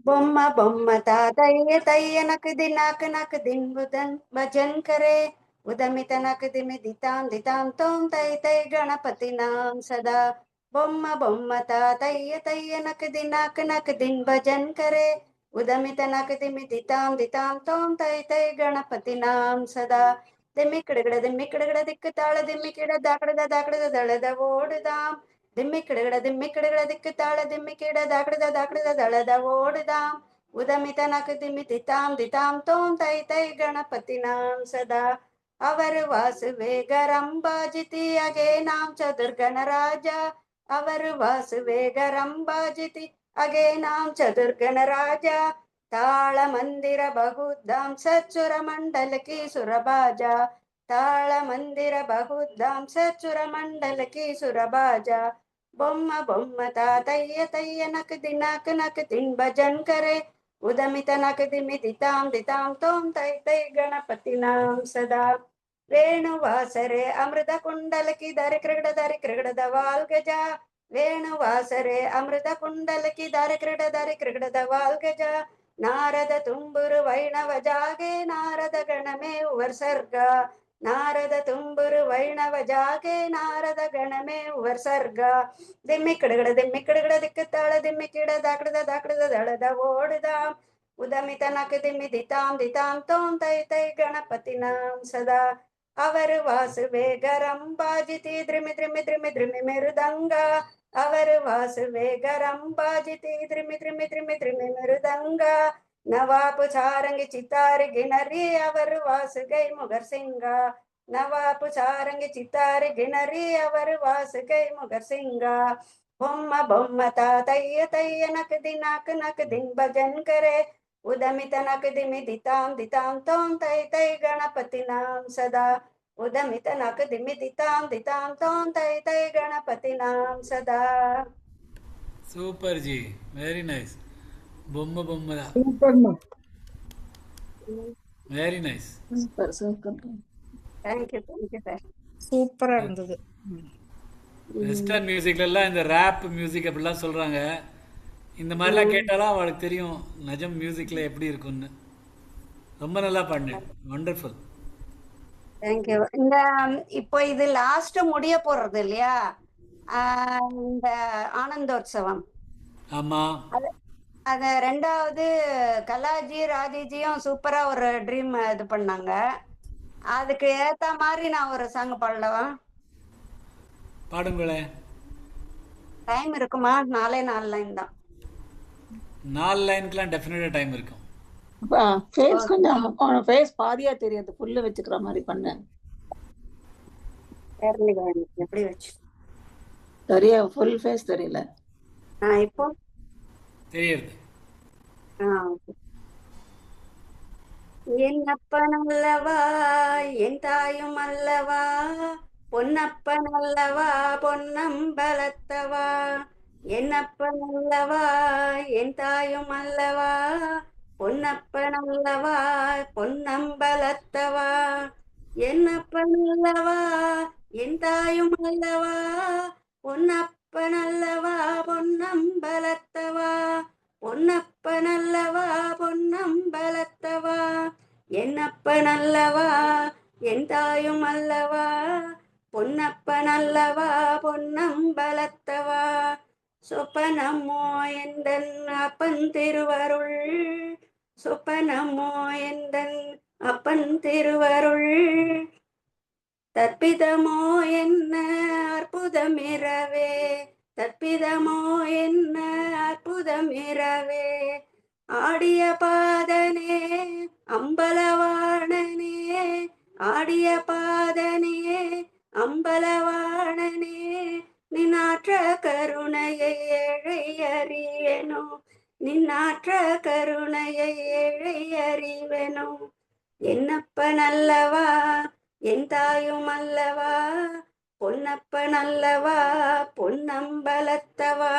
బొమ్మ బొమ్మ తాతయ్య తయ్య నక్ దినాక్ నక్ దిన్ బుదన్ భజన్ करे ఉదమితనకదిమిదితాం దితాం తోం తై తై గణపతినాం సదా బొమ్మ బొమ్మ తాతయ్య తయ్య నకది నాక నకదిన్ భజన్ కరే ఉదమిత నకదిమిదితాం దితాం తోం తై తై గణపతినాం సదా ದಿಮ್ಮಿಕ್ಕಡಗಡ ದಿಕ್ಕು ತಾಳ ದಿಮ್ಮಿಕಿಡ ದಾಕಡದ ದಳದ ಓಡುದಾಂ ದಿಮ್ಮಿಕ್ಕಡಗಡ ದಿಕ್ಕು ತಾಳ ದಿಮ್ಮಿಕಿಡ ದಾಕಡದ ದಳದ ಓಡುದಾಂ ಉದಮಿತ ನಕ ದಿಮಿತಿತಾಂ ದಿತಾಂ ತೋಂ ತೈ ತೈ ಗಣಪತಿನಾಂ ಸದಾ ಅವರು ವಾಸುವೆ ಗರಂಬಾಜಿತಿ ಅಗೆ ನಾಂ ಚತುರ್ಗಣರಾಜ ಅವರು ವಾಸುವೆ ಗರಂಬಾಜಿತಿ ಅಗೆ ನಾಂ ಚತುರ್ಗಣರಾಜ ತಾಳ ಮಂದಿರ ಬಹುಧಾಂ ಸಚ್ಚುರ ಮಂಡಲ ಕಿ ಸುರಬಾಜ ತಾಳ ಮಂದಿರ ಬಹುಧಾಂ ಸಚ್ಚುರ ಮಂಡಲ ಕಿ ಸುರಬಾಜ ಬೊಮ್ಮ ಬೊಮ್ಮ ತಾತಯ್ಯ ತಯ್ಯ ನಕ ದಿನ್ ಭಜನ್ ಕರೆ ಉದಮಿತ ನಕ ದಿಮಿದಿತಾಂ ದಿತಾಂ ತೋಂ ತೈ ತೈ ಗಣಪತಿನಾಂ ಸದಾ ವೇಣುವಾಸರೆ ಅಮೃತ ಕುಂಡಲ ಕಿ ದಾರಿ ಕ್ರಗಡದ ವಾಲ್ ಗಜ ವೇಣುವಾಸರೆ ಅಮೃತ ಕುಂಡಲ ಕಿ ದಾರಿ ಕ್ರಗಡದ ವಾಲ್ ಗಜ ನಾರದ ತುಂಬುರು ವೈಣವ ಜಾಗೆ ನಾರದ ಗಣಮೇ ಉವರ್ ಸರ್ಗ ನಾರದ ತುಂಬುರು ವೈಣವ ಜಾಗೆ ನಾರದ ಗಣಮೇ ಉವರ್ ಸರ್ಗ ದಿಮ್ಮಿಕ್ಕಡಗಡ ದಿಕ್ಕು ತಾಳ ದಿಮ್ಮಿಕಿಡ ದಾಕಡದ ದಳದ ಓಡುದಾಂ ಉದಮಿತ ನಕ ದಿಮಿದಿತಾಂ ದಿತಾಂ ತೋಂ ತೈ ತೈ ಗಣಪತಿನಾಂ ಸದಾ ಅವರು ವಾಸುವೆ ಗರಂಬಾಜಿತಿ ದ್ರಿಮಿ ಮೆರುದಂಗ ಅವರು ವಾಸುವೆ ಗರಂಬಾಜಿತಿ ದ್ರಿಮಿ ಮೆರುದಂಗ ನವಾಪು ಚಾರಂಗಿ ಚಿತ್ತಾರಿ ಗಿಣರಿ ಅವರು ವಾಸುಗೈ ಮುಗರ್ ಸಿಂಗ ನವಾಪು ಚಾರಂಗಿ ಚಿತ್ತಾರಿ ಗಿಣರಿ ಅವರು ವಾಸುಗೈ ಮುಗರ್ ಸಿಂಗ ಬೊಮ್ಮ ಬೊಮ್ಮ ತಾತಯ್ಯ ನಕ ದಿನ್ ಭಜನ್ ಕರೆ ಉದಮಿತ ನಕ ದಿಮಿದಿತಾಂ ದಿತಾಂ ತೋಂ ತೈ ತೈ ಗಣಪತಿನಾಂ ಸದಾ ಉದಮಿತ ನಕ ದಿಮಿದಿತಾಂ ದಿತಾಂ ತೋಂ ತೈ ತೈ ಗಣಪತಿನಾಂ ಸದಾ சூப்பர் ஜி, வெரி நைஸ். பொம்மை பொம்மை தான், வெரி நைஸ். தேங்க்யூ சூப்பரா இருந்தது. வெஸ்டர்ன் மியூசிக்லாம் இந்த ரேப் மியூசிக் அப்படிலாம் சொல்கிறாங்க. இந்த மாதிரிலாம் கேட்டாலும் அவளுக்கு தெரியும் நஜம் மியூசிக்கில் எப்படி இருக்குன்னு. ரொம்ப நல்லா பாடினேன், வண்டர்ஃபுல். தேங்க்யூ. இந்த இப்போ இது லாஸ்ட் முடிய போறது இல்லையா, இந்த ஆனந்தோற்சவம். ஆமாம், அது ரெண்டாவது கலாஜி ராஜிஜியும் சூப்பரா ஒரு ட்ரீம் இது பண்ணாங்க. அதுக்கு ஏத்த மாதிரி நான் ஒரு சாங் பாடலவா? பாடுங்களே. டைம் இருக்குமா? 4 லைன் தான். 4 லைனுக்குலாம் டெஃபினட்டாக டைம் இருக்கும். ஃபேஸ் கொஞ்சம் ஃபேஸ் பாதியா தெரியும், ஃபுல்லு வச்சுக்கிற மாதிரி பண்ண எப்படி வச்சு சரியா ஃபுல் ஃபேஸ் தெரியல. இப்போ தெரியுது. என் அப்பன் அல்லவா என் தாயும் அல்லவா பொன்னப்பன் அல்லவா பொன்னம்பலத்தவா என் அப்பன் அல்லவா என் தாயும் அல்லவா பொன்னப்பன் அல்லவா பொன்னம்பலத்தவா என் அப்பன் அல்லவா என் தாயும் அல்லவா பொன்னப்பன் அல்லவா பொன்னம்பலத்தவா பொன்னப்பன் அல்லவா பொன்னம்பலத்தவா என்னப்பன் அல்லவா என் தாயும் அல்லவா பொன்னப்பன் அல்லவா பொன்னம்பலத்தவா சொப்பனமோ எந்தன் அப்பன் திருவருள் சொப்பனமோ எந்தன் அப்பன் திருவருள் தற்பிதமோ என்ன அற்புதமிரவே தற்பிதமோ என்ன அற்புதமிரவே ஆடிய பாதனே அம்பலவாணனே ஆடிய பாதனே அம்பலவாணனே நின்னாற்ற கருணையை ஏழை அறிவேனோ நின்னாற்ற கருணையை ஏழை அறிவேனோ என்னப்பன் அல்லவா என் தாயும் அல்லவா பொன்னப்பன் அல்லவா பொன்னம்பலத்தவா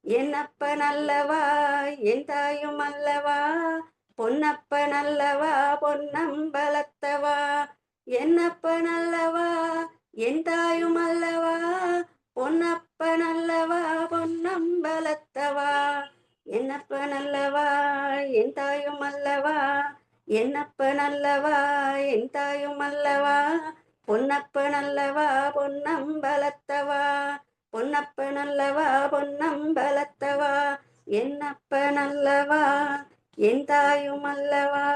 என்னப்பன் அல்லவா என் தாயும் அல்லவா பொன்னப்பன் அல்லவா பொன்னம்பலத்தவா என்னப்பன் அல்லவா என் தாயும் அல்லவா பொன்னப்பன் அல்லவா பொன்னம்பலத்தவா என்னப்பன் அல்லவா என் தாயும் அல்லவா என்னப்பனல்லவா என் தாயும் அல்லவா பொன்னப்பனல்லவா பொன்னம்பலத்தவா பொன்னப்பனல்லவா பொன்னம்பலத்தவா என்னப்பனல்லவா என் தாயும் அல்லவா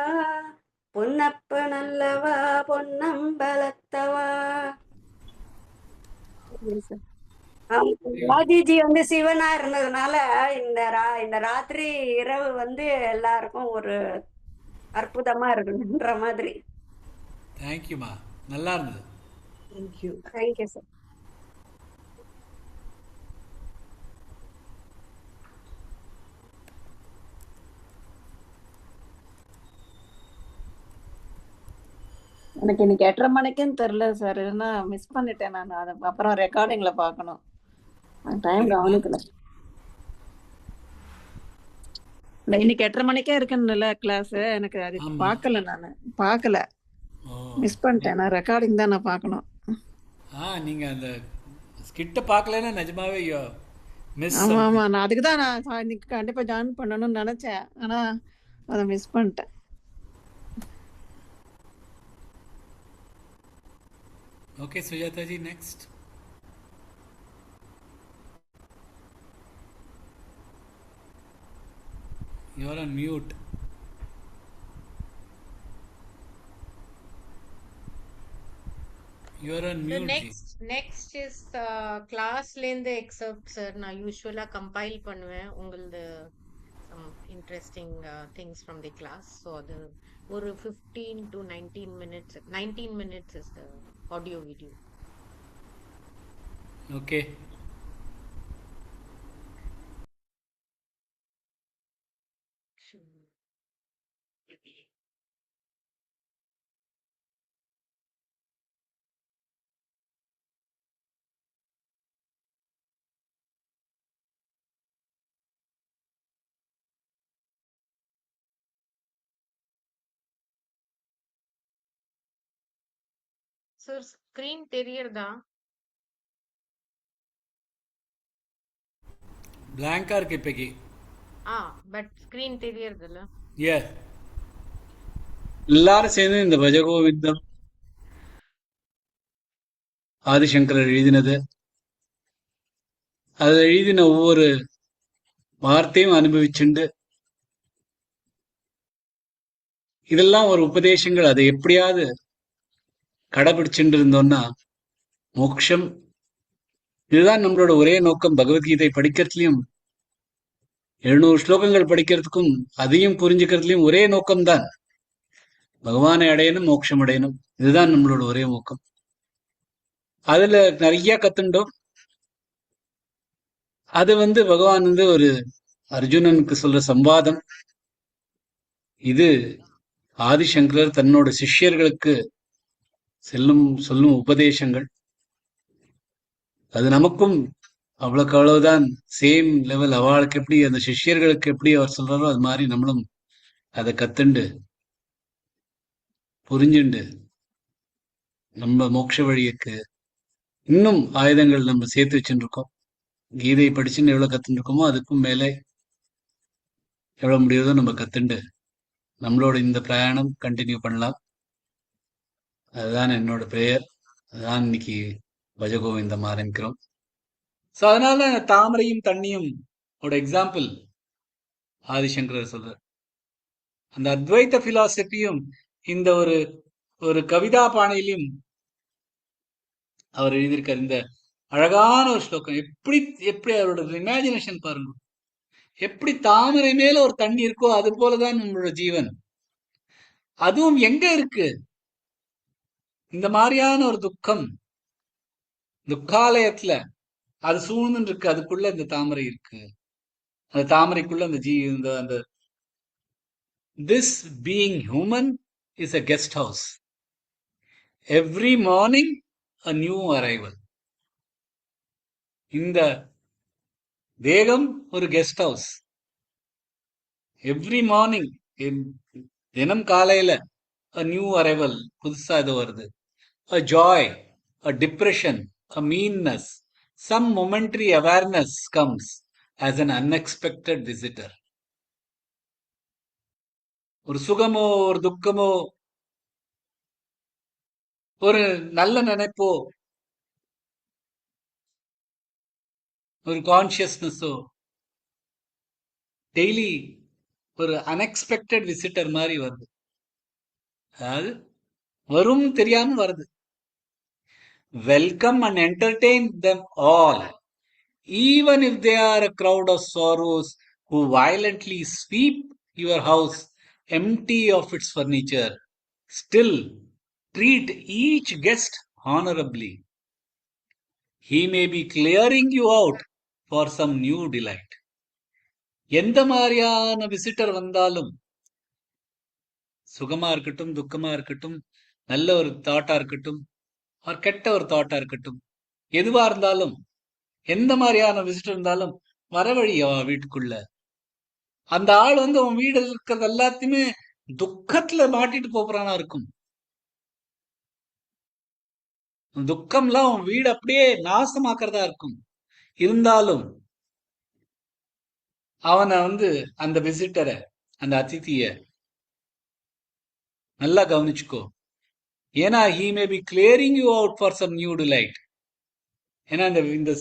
பொன்னப்பனல்லவா பொன்னம்பலத்தவா. ராஜிஜி வந்து சிவனா இருந்ததுனால இந்த ராத்திரி இரவு வந்து எல்லாருக்கும் ஒரு அற்புதமா இருக்குன்ற மாதிரி. தேங்க்யூமா, நல்லா இருந்தது. தேங்க்யூ. Thank you sir. எனக்கு இன்னைக்கு 8:30 மணிக்குன்னு தெரியல சார், இல்லைன்னா மிஸ் பண்ணிட்டேன் நான். அதை அப்புறம் ரெக்கார்டிங்ல பார்க்கணும், டைம் கவனிக்கல. இல்லை, இன்னைக்கு 8:30 மணிக்கே இருக்குன்னு கிளாஸ், எனக்கு அது ஆமா. பார்க்கல, நான் பார்க்கல, ஓ, மிஸ் பண்ணிட்டேன். நான் ரெக்கார்டிங் தான் நான் பார்க்கணும். நீங்க அந்த ஸ்கிட்ட பார்க்கலன்னா நிஜமாவே மிஸ். ஆமா ஆமா, நான் அதுக்கு தான் நான் இன்னைக்கு கண்டிப்பா ஜாயின் பண்ணணும்னு நினைச்சேன், ஆனா அதை மிஸ் பண்ணிட்டேன். Okay Sujatha G, next. You are on mute. You are on The mute. next is classல இருந்து excerpt sir. நான் யூசுவலா கம்பைல் பண்ணுவேன் உங்களது some interesting things from the class. So அது ஒரு 15 to 19 minutes. 19 minutes is the audio video. Okay. Sir, screen தெரியறதா? Blank ஆ இருக்கு இப்போக்கி. But screen தெரியறதில்ல. எல்லாரும் சேர்ந்து இந்த பஜகோவிந்தம் ஆதிசங்கரர் எழுதினது, அதில் எழுதின ஒவ்வொரு வார்த்தையும் அனுபவிச்சுண்டு, இதெல்லாம் ஒரு உபதேசங்கள். அதை எப்படியாவது கடைபிடிச்சுட்டு இருந்தோம்னா மோட்சம். இதுதான் நம்மளோட ஒரே நோக்கம். பகவத்கீதை படிக்கிறதுலயும் 700 ஸ்லோகங்கள் படிக்கிறதுக்கும் அதையும் புரிஞ்சுக்கிறதுலயும் ஒரே நோக்கம்தான், பகவானை அடையணும், மோட்சம் அடையணும். இதுதான் நம்மளோட ஒரே நோக்கம். அதுல நிறைய கத்துண்டோம். அது பகவான் ஒரு அர்ஜுனனுக்கு சொல்ற சம்வாதம். இது ஆதிசங்கரர் தன்னோட சிஷ்யர்களுக்கு சொல்லும் உபதேசங்கள். அது நமக்கும் அவ்வளவுக்கு அவ்வளவுதான் சேம் லெவல். அவளுக்கு எப்படி அந்த சிஷ்யர்களுக்கு எப்படி அவர் சொல்றாரோ அது மாதிரி நம்மளும் அதை கத்துண்டு புரிஞ்சுண்டு நம்ம மோட்ச வழிக்கு இன்னும் ஆயுதங்கள் நம்ம சேர்த்து வச்சுட்டு இருக்கோம். கீதை படிச்சுன்னு எவ்வளவு கத்துட்டு இருக்கோமோ அதுக்கும் மேலே எவ்வளவு முடியுதோ நம்ம கத்துண்டு நம்மளோட இந்த பிரயாணம் கண்டினியூ பண்ணலாம். அதுதான் என்னோட பிரேயர். அதுதான் இன்னைக்கு பஜகோவிந்தம் ஆரம்பிக்கிறோம். ஸோ அதனால தாமரையும் தண்ணியும் ஒரு எக்ஸாம்பிள் ஆதிசங்கரர் சொல்றார். அந்த அத்வைத பிலாசபியும் இந்த ஒரு கவிதா பாணியிலையும் அவர் எழுதியிருக்கார். இந்த அழகான ஒரு ஸ்லோகம். எப்படி அவரோட இமேஜினேஷன் பாருங்க. எப்படி தாமரை மேல ஒரு தண்ணி இருக்கோ அது போலதான் நம்மளோட ஜீவன். அதுவும் எங்க இருக்கு? இந்த மாதிரியான ஒரு துக்கம் துக்காலயத்துல அது சூழ்ந்து இருக்கு. அதுக்குள்ள இந்த தாமரை இருக்கு. அந்த தாமரைக்குள்ள அந்த this being human is a guest house. Every morning a new arrival. இந்த தேகம் ஒரு கெஸ்ட் ஹவுஸ். எவ்ரி மார்னிங் தினம் காலையில a new arrival, புதுசா இது வருது. A joy, a depression, a meanness, some momentary awareness comes as an unexpected visitor. ஒரு சுகமோ ஒரு துக்கமோ ஒரு நல்ல நினைப்போ ஒரு கான்சியஸ்னஸோ டெய்லி ஒரு அன்எக்ஸ்பெக்டட் விசிட்டர் மாதிரி வருது. அதாவது வரும் தெரியாம வருது. Welcome and entertain them all, even if they are a crowd of sorrows who violently sweep your house empty of its furniture. Still, treat each guest honorably. He may be clearing you out for some new delight. எந்த மாதிரியான visitor வந்தாலும், சுகமா இருக்கட்டும், துக்கமா இருக்கட்டும், நல்ல ஒரு தாட்டா இருக்கட்டும், ஒரு கெட்ட ஒரு தாட்டா இருக்கட்டும், எதுவா இருந்தாலும், எந்த மாதிரியான விசிட்டர் இருந்தாலும் வரவழி வீட்டுக்குள்ள. அந்த ஆள் வந்து அவன் வீடு இருக்கிறது எல்லாத்தையுமே துக்கத்துல மாட்டிட்டு போறானா இருக்கும். துக்கம்லாம் அவன் வீடு அப்படியே நாசமாக்குறதா இருக்கும். இருந்தாலும் அவனை வந்து அந்த விசிட்டரை, அந்த அதிதிய நல்லா கவனிச்சுக்கோ. ஏன்னா he may be clearing you out for some new delight. ஏன்னா இந்த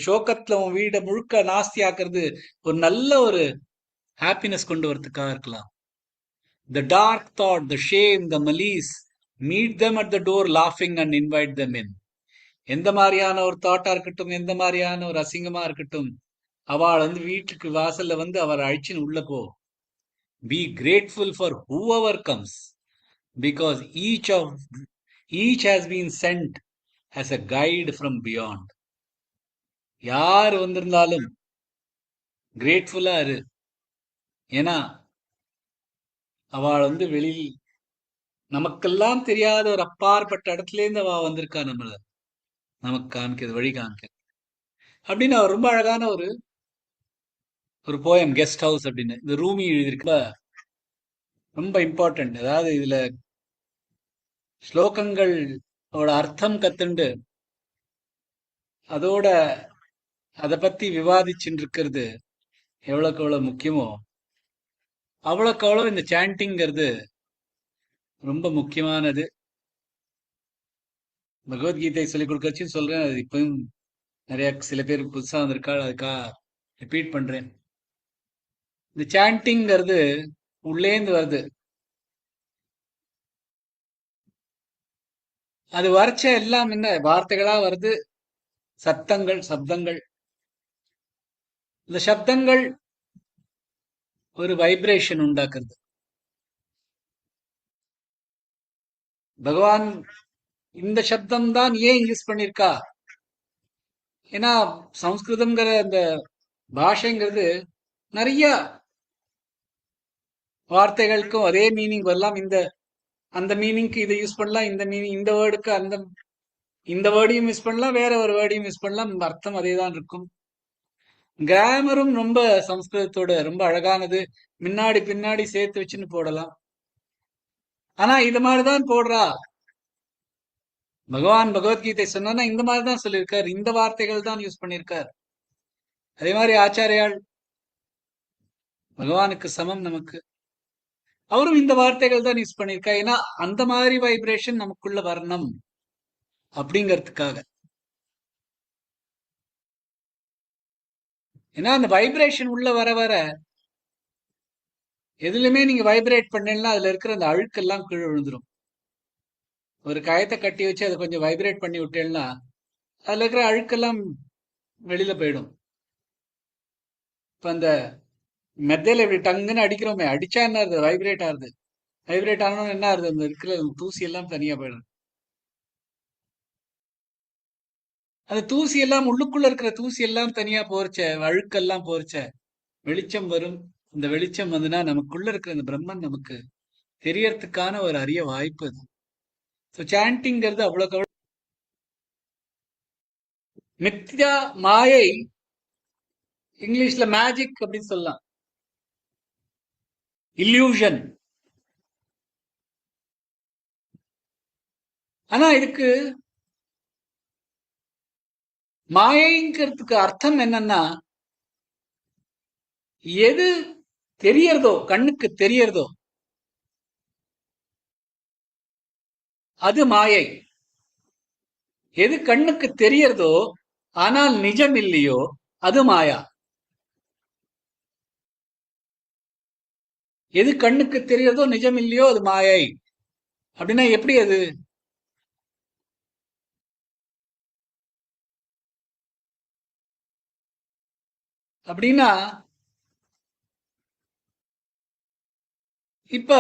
சோகத்துல உன் வீடை முழுக்க நாஸ்தி ஆக்குறது ஒரு நல்ல ஒரு ஹாப்பினஸ் கொண்டு வரதுக்காக இருக்கலாம். The dark thought, the shame, the malice, meet them at the door laughing and invite them in. எந்த மாதிரியான ஒரு தாட்டா இருக்கட்டும், எந்த மாதிரியான ஒரு அசிங்கமா இருக்கட்டும், அவள் வந்து வீட்டுக்கு வாசல்ல வந்து அவர் அழிச்சுன்னு உள்ள போ. Be grateful for whoever comes, because each has been sent as a guide from beyond. யார் வந்திருந்தாலும் கிரேட்ஃபுல்லா இரு. ஏன்னா அவள் வந்து வெளியில் நமக்கெல்லாம் தெரியாத ஒரு அப்பாற்பட்ட இடத்துல இருந்து அவ வந்திருக்கா, நமக்கு காமிக்கிறது, வழி காமிக்கிறது அப்படின்னு. அவர் ரொம்ப அழகான ஒரு போயம், கெஸ்ட் ஹவுஸ் அப்படின்னு இந்த ரூமி எழுதியிருக்க, ரொம்ப இம்பார்ட்டன்ட். அதாவது இதுல ஸ்லோகங்களோட அர்த்தம் கத்துண்டு அதோட அதை பத்தி விவாதிச்சுட்டு இருக்கிறது எவ்வளவுக்கு எவ்வளவு முக்கியமோ அவ்வளவுக்கு அவ்வளவு இந்த சாண்டிங்கிறது ரொம்ப முக்கியமானது. பகவத்கீதை சொல்லிக் கொடுக்கறச்சுன்னு சொல்றேன். அது இப்பவும் நிறைய சில பேர் புதுசா வந்திருக்காள், அதுக்காக ரிப்பீட் பண்றேன். இந்த சாண்டிங்கிறது உள்ளேந்து வருது. அது வரைச்ச எல்லாம் என்ன வார்த்தைகளா வருது, சப்தங்கள். இந்த சப்தங்கள் ஒரு வைப்ரேஷன் உண்டாக்குறது. பகவான் இந்த சப்தம் தான் ஏன் யூஸ் பண்ணிருக்கா? ஏன்னா சம்ஸ்கிருதம்ங்கிற அந்த பாஷைங்கிறது நிறைய வார்த்தைகளுக்கும் ஒரே மீனிங் வரலாம். அந்த மீனிங்க்கு இதை யூஸ் பண்ணலாம், இந்த மீனிங் இந்த வேர்டுக்கு இந்த வேர்டையும் யூஸ் பண்ணலாம், வேற ஒரு வேர்டையும் யூஸ் பண்ணலாம், அர்த்தம் அதே தான் இருக்கும். கிராமரும் ரொம்ப சம்ஸ்கிருதத்தோட ரொம்ப அழகானது. முன்னாடி பின்னாடி சேர்த்து வச்சுன்னு போடலாம். ஆனா இது மாதிரிதான் போடுறா பகவான். பகவத்கீதை சொன்னா இந்த மாதிரிதான் சொல்லியிருக்கார், இந்த வார்த்தைகள் தான் யூஸ் பண்ணியிருக்கார். அதே மாதிரி ஆச்சாரியால் பகவானுக்கு சமம் நமக்கு, அவரும் இந்த வார்த்தைகள் தான் யூஸ் பண்ணியிருக்கா. ஏன்னா அந்த மாதிரி வைப்ரேஷன் நமக்குள்ள வரணும் அப்படிங்கிறதுக்காக. ஏன்னா அந்த வைப்ரேஷன் உள்ள வர வர எதுலையுமே நீங்க வைப்ரேட் பண்ணீங்கன்னா அதுல இருக்கிற அந்த அழுக்கெல்லாம் கீழே விழுந்துரும். ஒரு கயத்தை கட்டி வச்சு அதை கொஞ்சம் வைப்ரேட் பண்ணி விட்டேன்னா அதுல இருக்கிற அழுக்கெல்லாம் வெளியில போயிடும். இப்ப அந்த மெத்தையில இப்படி டங்குன்னு அடிக்கிறோமே, அடிச்சா என்ன ஆகுது? வைப்ரேட் ஆகுது. வைப்ரேட் ஆனோன்னு என்ன ஆகுது? அந்த இருக்கிற தூசி எல்லாம் தனியா போயிடும். அந்த தூசி எல்லாம் உள்ளுக்குள்ள இருக்கிற தூசி எல்லாம் தனியா போறச்ச, அழுக்கெல்லாம் போறச்ச வெளிச்சம் வரும். இந்த வெளிச்சம் வந்துன்னா நமக்குள்ள இருக்கிற அந்த பிரம்மன் நமக்கு தெரியறதுக்கான ஒரு அரிய வாய்ப்பு அது. ஸோ சாண்டிங்கிறது அவ்வளவு மித்யா மாயை, இங்கிலீஷ்ல மேஜிக் அப்படின்னு சொல்லலாம், இல்யூஷன். ஆனா இதுக்கு மாயைங்கிறதுக்கு அர்த்தம் என்னன்னா, எது தெரியறதோ, கண்ணுக்கு தெரியறதோ அது மாயை. எது கண்ணுக்கு தெரியறதோ ஆனால் நிஜம் இல்லையோ அது மாயா. எது கண்ணுக்கு தெரியறதோ நிஜம் இல்லையோ அது மாயை. அப்படின்னா எப்படி அது? அப்படின்னா இப்ப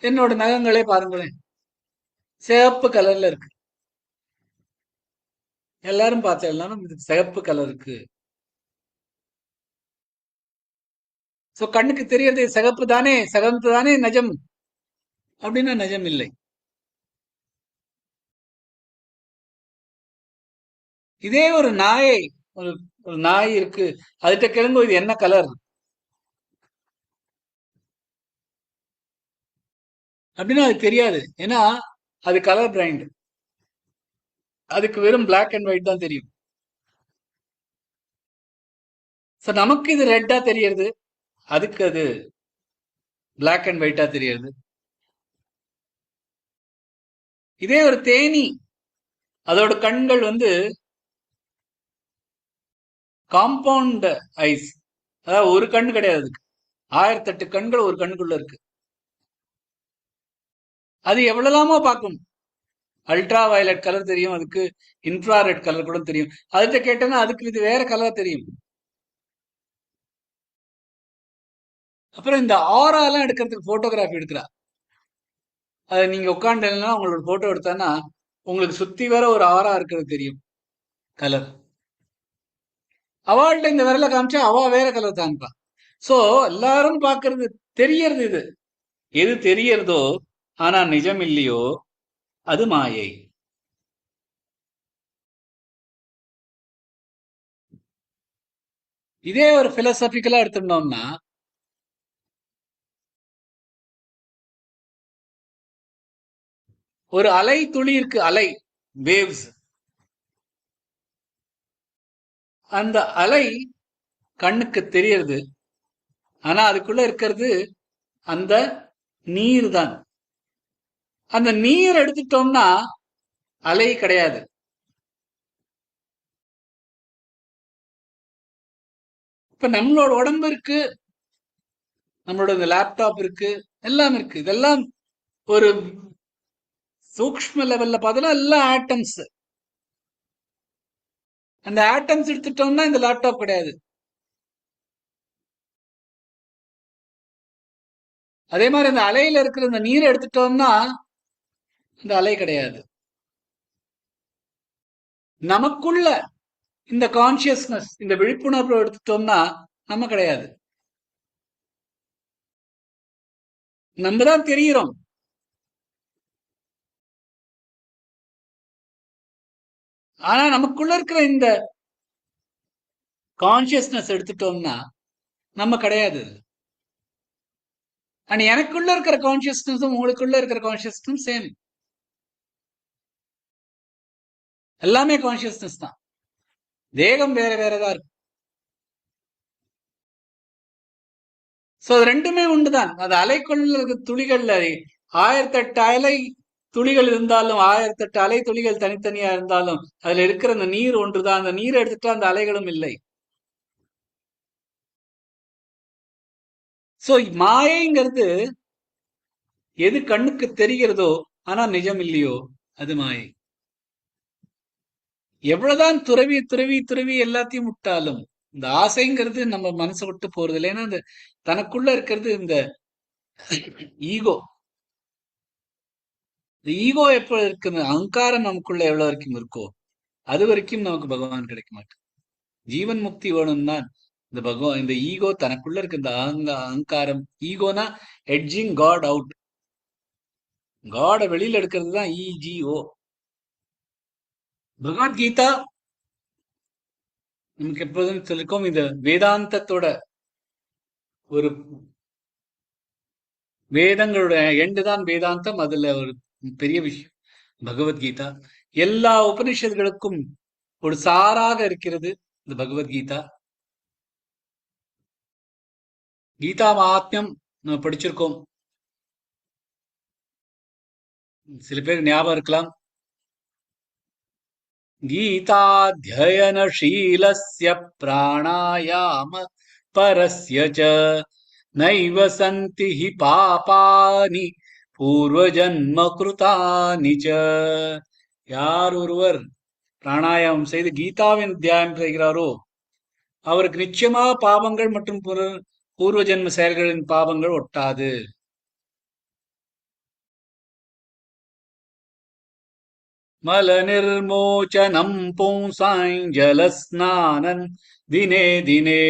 என்னோட நகங்களே பாருங்களேன், சிவப்பு கலர்ல இருக்கு. எல்லாரும் பார்த்த எல்லாரும் இது சிவப்பு கலர் இருக்கு. சோ கண்ணுக்கு தெரியறது சிகப்பு தானே, சிகப்பு தானே நிஜம் அப்படின்னா நிஜம் இல்லை. இதே ஒரு நாயை, ஒரு ஒரு நாய் இருக்கு, அதுகிட்ட கிளம்பு இது என்ன கலர் அப்படின்னா அது தெரியாது. ஏன்னா அது கலர் பிளைண்ட். அதுக்கு வெறும் பிளாக் அண்ட் ஒயிட் தான் தெரியும். சோ நமக்கு இது ரெட்டா தெரியறது, அதுக்கு அது பிளாக் அண்ட் ஒயிட்டா தெரியறது. இதே ஒரு தேனி, அதோட கண்கள் காம்பவுண்ட் ஐஸ், அதாவது ஒரு கண்ணு கிடையாது, அதுக்கு 1008 கண்கள் ஒரு கண்ணுக்குள்ள இருக்கு. அது எவ்வளவுலாமோ பார்க்கும். அல்ட்ரா வயலட் கலர் தெரியும், அதுக்கு இன்ஃப்ராரெட் கலர் கூட தெரியும். அதுகிட்ட கேட்டேன்னா அதுக்கு இது வேற கலர் தெரியும். அப்புறம் இந்த ஆராலாம் எடுக்கிறதுக்கு போட்டோகிராஃபி எடுக்கிறா. அதை நீங்க உட்காந்துன்னா உங்களோட போட்டோ எடுத்தான்னா உங்களுக்கு சுத்தி வேற ஒரு ஆரா இருக்கிறது தெரியும் கலர். அவள்கிட்ட இந்த விரல காமிச்சா அவ வேற கலர் காமிப்பா. சோ எல்லாரும் பாக்குறது தெரியறது இது. எது தெரியறதோ ஆனா நிஜம் இல்லையோ அது மாயை. இதே ஒரு பிலோசபிக்கலா எடுத்துட்டோம்னா, ஒரு அலை துளி இருக்கு, அலை வேவ்ஸ். அந்த அலை கண்ணுக்கு தெரியறது, ஆனா அதுக்குள்ள இருக்கிறது அந்த நீர் தான். அந்த நீர் எடுத்துட்டோம்னா அலை கிடையாது. இப்ப நம்மளோட உடம்பு இருக்கு, நம்மளோட லேப்டாப் இருக்கு, எல்லாம் இருக்கு. இதெல்லாம் ஒரு சூக்ஷ்ம லெவல்ல பார்த்தா எல்லாம் ஆட்டம்ஸ். அந்த ஆட்டம்ஸ் எடுத்துட்டோம்னா இந்த லேப்டாப் கிடையாது. அதே மாதிரி அந்த அலையில இருக்கிற இந்த நீரை எடுத்துட்டோம்னா இந்த அலை கிடையாது. நமக்குள்ள இந்த கான்சியஸ்னஸ், இந்த விழிப்புணர்வு எடுத்துட்டோம்னா நம்ம கிடையாது. நம்ம தான் தெரிகிறோம். ஆனா நமக்குள்ள இருக்கிற இந்த கான்சியஸ்னஸ் எடுத்துட்டோம்னா நம்ம கிடையாது. ஆனா எனக்குள்ள இருக்கிற கான்சியஸ்னஸும் உங்களுக்குள்ள இருக்கிற கான்சியஸ்னஸும் சேம். எல்லாமே கான்சியஸ்னஸ் தான். தேகம் வேற வேறதா இருக்கு. சோ அது ரெண்டுமே உண்டுதான். அது அலைக்குள்ள இருக்க துளிகள்ல 1008 அலை துளிகள் இருந்தாலும், 1008 அலை துளிகள் தனித்தனியா இருந்தாலும் அதுல இருக்கிற அந்த நீர் ஒன்றுதான். அந்த நீரை எடுத்துட்டா அந்த அலைகளும் இல்லை. சோ மாயைங்கிறது எது கண்ணுக்கு தெரிகிறதோ ஆனா நிஜம் இல்லையோ அது மாயை. எவ்வளவுதான் துறவி துறவி துறவி எல்லாத்தையும் விட்டாலும் இந்த ஆசைங்கிறது நம்ம மனசை விட்டு போறது இல்லை. ஏன்னா இந்த தனக்குள்ள இருக்கிறது இந்த ஈகோ. இந்த ஈகோ எப்ப இருக்குது, அகங்காரம் நமக்குள்ள எவ்வளவு வரைக்கும் இருக்கோ அது வரைக்கும் நமக்கு பகவான் கிடைக்க மாட்டான். ஜீவன் முக்தி வேணும்னா இந்த பகவான், இந்த ஈகோ தனக்குள்ள இருக்க இந்த அகங்காரம், ஈகோனா எட்ஜிங் காட் அவுட், காட வெளியில எடுக்கிறது தான் இஜிஓ. பகவத்கீதா நமக்கு எப்போதும் சொல்லிருக்கோம், இந்த வேதாந்தத்தோட ஒரு வேதங்களோட எண்டு தான் வேதாந்தம். அதுல ஒரு பெரிய விஷயம் பகவத்கீதா. எல்லா உபனிஷத்துகளுக்கும் ஒரு சாராக இருக்கிறது இந்த பகவத்கீதா. கீதா மகாத்மியம் நம்ம படிச்சிருக்கோம். சில பேர் ஞாபகம் இருக்கலாம். गीताध्ययनशीलस्य प्राणायाम परस्य च नैव सन्ति हि पापानि பூர்வஜன்ம கிருதானி ச. யார் ஒருவர் பிராணாயாமம் செய்து கீதாவின் தியானம் செய்கிறாரோ அவருக்கு நிச்சயமாக பாவங்கள் மற்றும் பூர்வ ஜென்ம செயல்களின் பாவங்கள் ஒட்டாது. மல நிர்மோச்சனம் பும்சாஞ்சலஸ்நானன் தினே தினே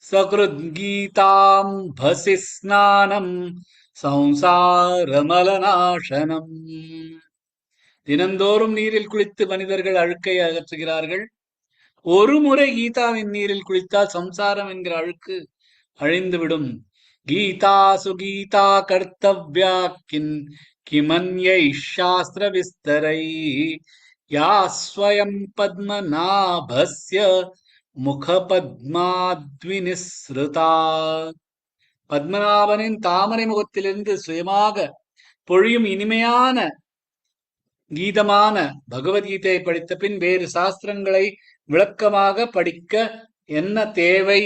சகிருத் கீதாம் பசி ஸ்நானம் சம்சாரமலநாசனம். தினந்தோறும் நீரில் குளித்து மனிதர்கள் அழுக்கை அகற்றுகிறார்கள். ஒரு முறை கீதாவின் நீரில் குளித்தால் சம்சாரம் என்கிற அழுக்கு அழிந்துவிடும். கீதா சுகீதா கர்த்தவ்யா கிமன்யை சாஸ்திர விஸ்தரை யா ஸ்வயம் பத்மநாபஸ்ய முக பத்மாத்வினிஸ்ருதா. பத்மநாபனின் தாமரை முகத்திலிருந்து சுயமாக பொழியும் இனிமையான கீதமான பகவத்கீதையை படித்த பின் வேறு சாஸ்திரங்களை விளக்கமாக படிக்க என்ன தேவை?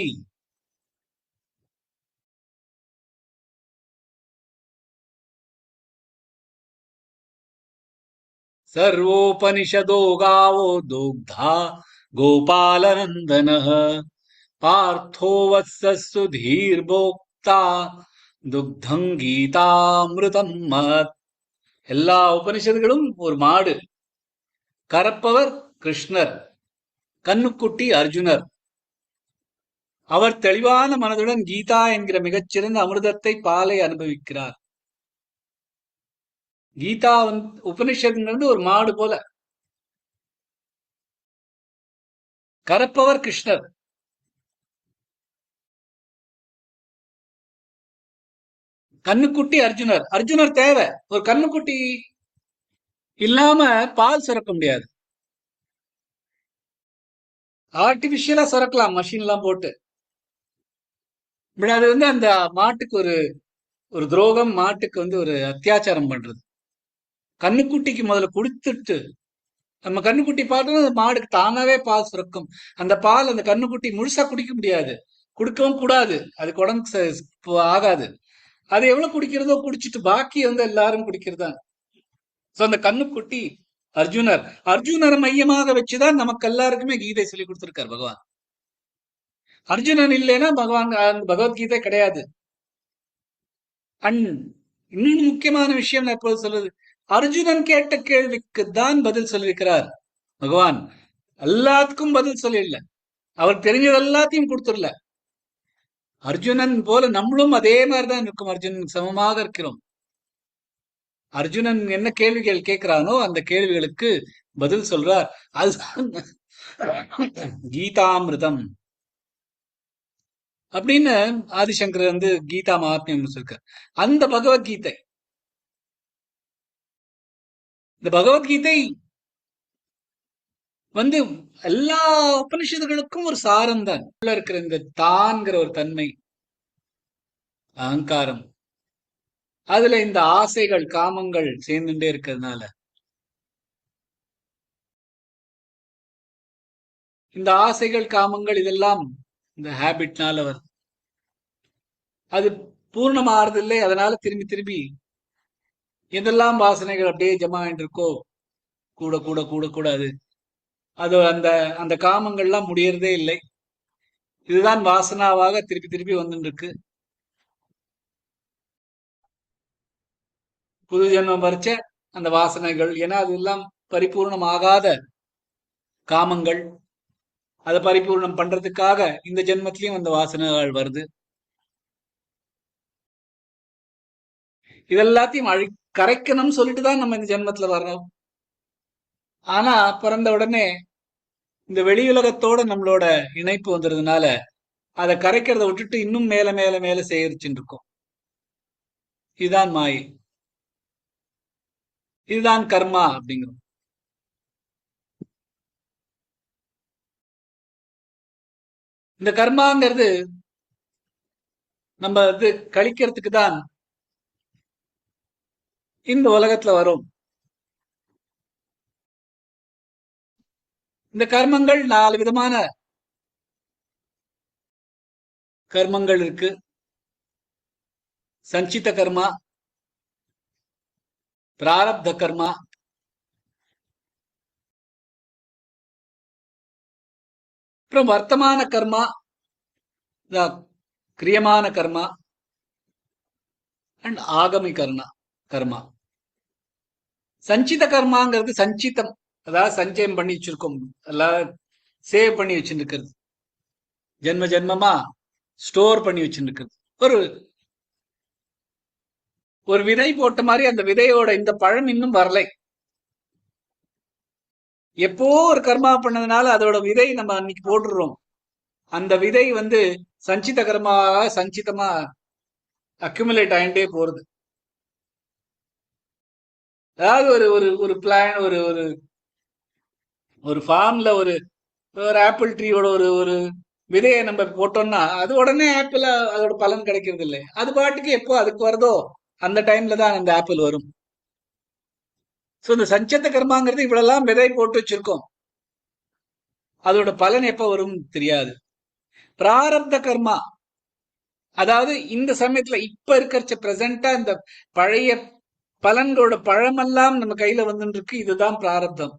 சர்வோபனிஷதோ காவோ துக்தா கோபாலநந்தனः பார்த்தோ வத்சஸ்து தீர்போக்தா துக்தம் கீதாமிருதம் மத். எல்லா உபனிஷத்துகளும் ஒரு மாடு. கறப்பவர் கிருஷ்ணர், கண்ணுக்குட்டி அர்ஜுனர். அவர் தெளிவான மனதுடன் கீதா என்கிற மிகச்சிறந்த அமிர்தத்தை பாலை அனுபவிக்கிறார். கீதா உபனிஷத்துங்கிறது ஒரு மாடு போல. கறப்பவர் கிருஷ்ணர், கண்ணுக்குட்டி அர்ஜுனர். அர்ஜுனர் தேவை. ஒரு கண்ணுக்குட்டி இல்லாம பால் சுரக்க முடியாது. ஆர்டிபிஷியலா சுரக்கலாம் மஷின் எல்லாம் போட்டு. அது அந்த மாட்டுக்கு ஒரு துரோகம், மாட்டுக்கு ஒரு அத்தியாச்சாரம் பண்றது. கண்ணுக்குட்டிக்கு முதல்ல குடுத்துட்டு நம்ம கண்ணுக்குட்டி பார்த்தோம்னா மாடுக்கு தானாவே பால் சுரக்கும். அந்த பால் அந்த கண்ணுக்குட்டி முழுசா குடிக்க முடியாது, குடுக்கவும் கூடாது. அதுக்கு உடம்புக்கு ஆகாது. அது எவ்வளவு குடிக்கிறதோ குடிச்சிட்டு பாக்கி எல்லாரும் குடிக்கிறதா. அந்த கண்ணுக்குட்டி அர்ஜுனர். அர்ஜுனரை மையமாக வச்சுதான் நமக்கு எல்லாருக்குமே கீதை சொல்லி கொடுத்திருக்காரு பகவான். அர்ஜுனன் இல்லைன்னா பகவத்கீதை கிடையாது. இன்னொரு முக்கியமான விஷயம் நான் எப்போது சொல்றது, அர்ஜுனன் கேட்ட கேள்விக்கு தான் பதில் சொல்லியிருக்கிறார் பகவான். எல்லாத்துக்கும் பதில் சொல்லல. அவர் தெரிஞ்சது எல்லாத்தையும் கொடுத்துடல. அர்ஜுனன் போல நம்மளும் அதே மாதிரிதான் இருக்கும். அர்ஜுனன் சமமாக இருக்கிறோம். அர்ஜுனன் என்ன கேள்விகள் கேட்கிறானோ அந்த கேள்விகளுக்கு பதில் சொல்றார். அதுதான் கீதாமிருதம் அப்படின்னு ஆதிசங்கர் கீதா மகாத்மியம் சொல்லிருக்கார். அந்த பகவத்கீதை, இந்த பகவத்கீதை எல்லா உபனிஷத்துகளுக்கும் ஒரு சாரம் தான். உள்ள இருக்கிற இந்த தான்கிற ஒரு தன்மை, அகங்காரம், அதுல இந்த ஆசைகள் காமங்கள் சேர்ந்துட்டே இருக்கிறதுனால இந்த ஆசைகள் காமங்கள் இதெல்லாம் இந்த ஹேபிட்னால வருது. அது பூர்ணமாறது இல்லை. அதனால திரும்பி திரும்பி எதெல்லாம் வாசனைகள் அப்படியே ஜமா இருக்கோ கூட கூட கூட கூட அது அந்த அந்த காமங்கள்லாம் முடியறதே இல்லை. இதுதான் வாசனாவாக திருப்பி திருப்பி வந்துட்டு இருக்கு. புது ஜென்மம் வரைச்ச அந்த வாசனைகள், ஏன்னா அது எல்லாம் பரிபூர்ணமாகாத காமங்கள். அதை பரிபூர்ணம் பண்றதுக்காக இந்த ஜென்மத்திலையும் அந்த வாசனைகள் வருது. இதெல்லாத்தையும் கரைக்கணும்னு சொல்லிட்டுதான் நம்ம இந்த ஜென்மத்துல வர்றோம். ஆனா பிறந்த உடனே இந்த வெளியுலகத்தோட நம்மளோட இணைப்பு வந்துடுறதுனால அதை கரைக்கிறத விட்டுட்டு இன்னும் மேல மேல மேல சேகரிச்சுட்டு இருக்கோம். இதுதான் மாயை, இதுதான் கர்மா அப்படிங்கிறோம். இந்த கர்மாங்கிறது நம்ம கழிக்கிறதுக்கு தான் இந்த உலகத்துல வரும். இந்த கர்மங்கள் 4 விதமான கர்மங்கள் இருக்கு. சஞ்சித கர்மா, பிராரப்த கர்மா, அப்புறம் வர்த்தமான கர்மா, கிரியமான கர்மா அண்ட் ஆகமி கர்மா. சஞ்சித கர்மாங்கிறது சஞ்சிதம், அதாவது சஞ்சயம் பண்ணி வச்சிருக்கோம், எல்லாம் சேவ் பண்ணி வச்சுருக்கிறது, ஜென்ம ஜென்மமா ஸ்டோர் பண்ணி வச்சுருக்கிறது. ஒரு விதை போட்ட மாதிரி அந்த விதையோட இந்த பழம் இன்னும் வரலை. எப்போ ஒரு கர்மா பண்ணதுனால அதோட விதை நம்ம அன்னைக்கு போட்டுடுறோம். அந்த விதை சஞ்சித கர்மாவாக சஞ்சிதமா அக்யூமுலேட் ஆயிட்டே போறது. அதாவது ஒரு ஒரு ஒரு பிளான், ஒரு ஒரு ஒரு ஃபார்ம்ல ஒரு ஆப்பிள் ட்ரீயோட ஒரு ஒரு விதையை நம்ம போட்டோம்னா அது உடனே ஆப்பிள் அதோட பலன் கிடைக்கிறது இல்லை. அது பாட்டுக்கு எப்போ அதுக்கு வருதோ அந்த டைம்ல தான் அந்த ஆப்பிள் வரும். சோ இந்த சஞ்சித கர்மாங்கிறது இவ்வளெல்லாம் விதை போட்டு வச்சிருக்கோம், அதோட பலன் எப்ப வரும் தெரியாது. பிராரப்த கர்மா அதாவது இந்த சமயத்துல இப்ப இருக்கிற பிரசண்டா இந்த பழைய பலன்களோட பழமெல்லாம் நம்ம கையில வந்துட்டு இருக்கு. இதுதான் பிராரப்தம்.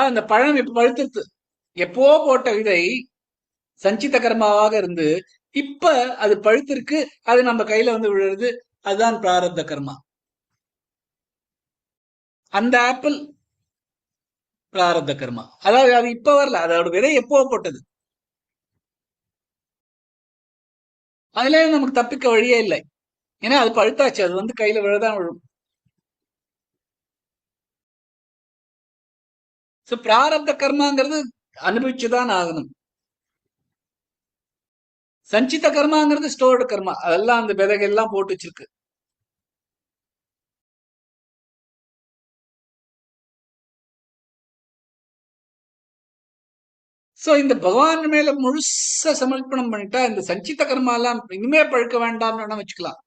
அந்த பழம் இப்ப பழுத்துருது. எப்போ போட்ட விதை சஞ்சித கர்மாவாக இருந்து இப்ப அது பழுத்திருக்கு, அது நம்ம கையில விழுறது. அதுதான் பிராரப்த கர்மா. அந்த ஆப்பிள் பிராரப்த கர்மா. அதாவது அது இப்ப வரல, அதோட விதை எப்போ போட்டது. அதுல நமக்கு தப்பிக்க வழியே இல்லை. ஏன்னா அது பழுத்தாச்சு, அது கையில விழதான் விழும். பிராரப்த கர்மாங்கிறது அனுபவிச்சுதான் ஆகணும். சஞ்சித கர்மாங்கிறது ஸ்டோர்டு கர்மா, அதெல்லாம் அந்த விதைகள் எல்லாம் போட்டு வச்சிருக்கு. சோ இந்த பகவான் மேல முழுச சமர்ப்பணம் பண்ணிட்டா இந்த சஞ்சித கர்மா எல்லாம் இனிமே பழுக்க வேண்டாம்னு வச்சுக்கலாம்.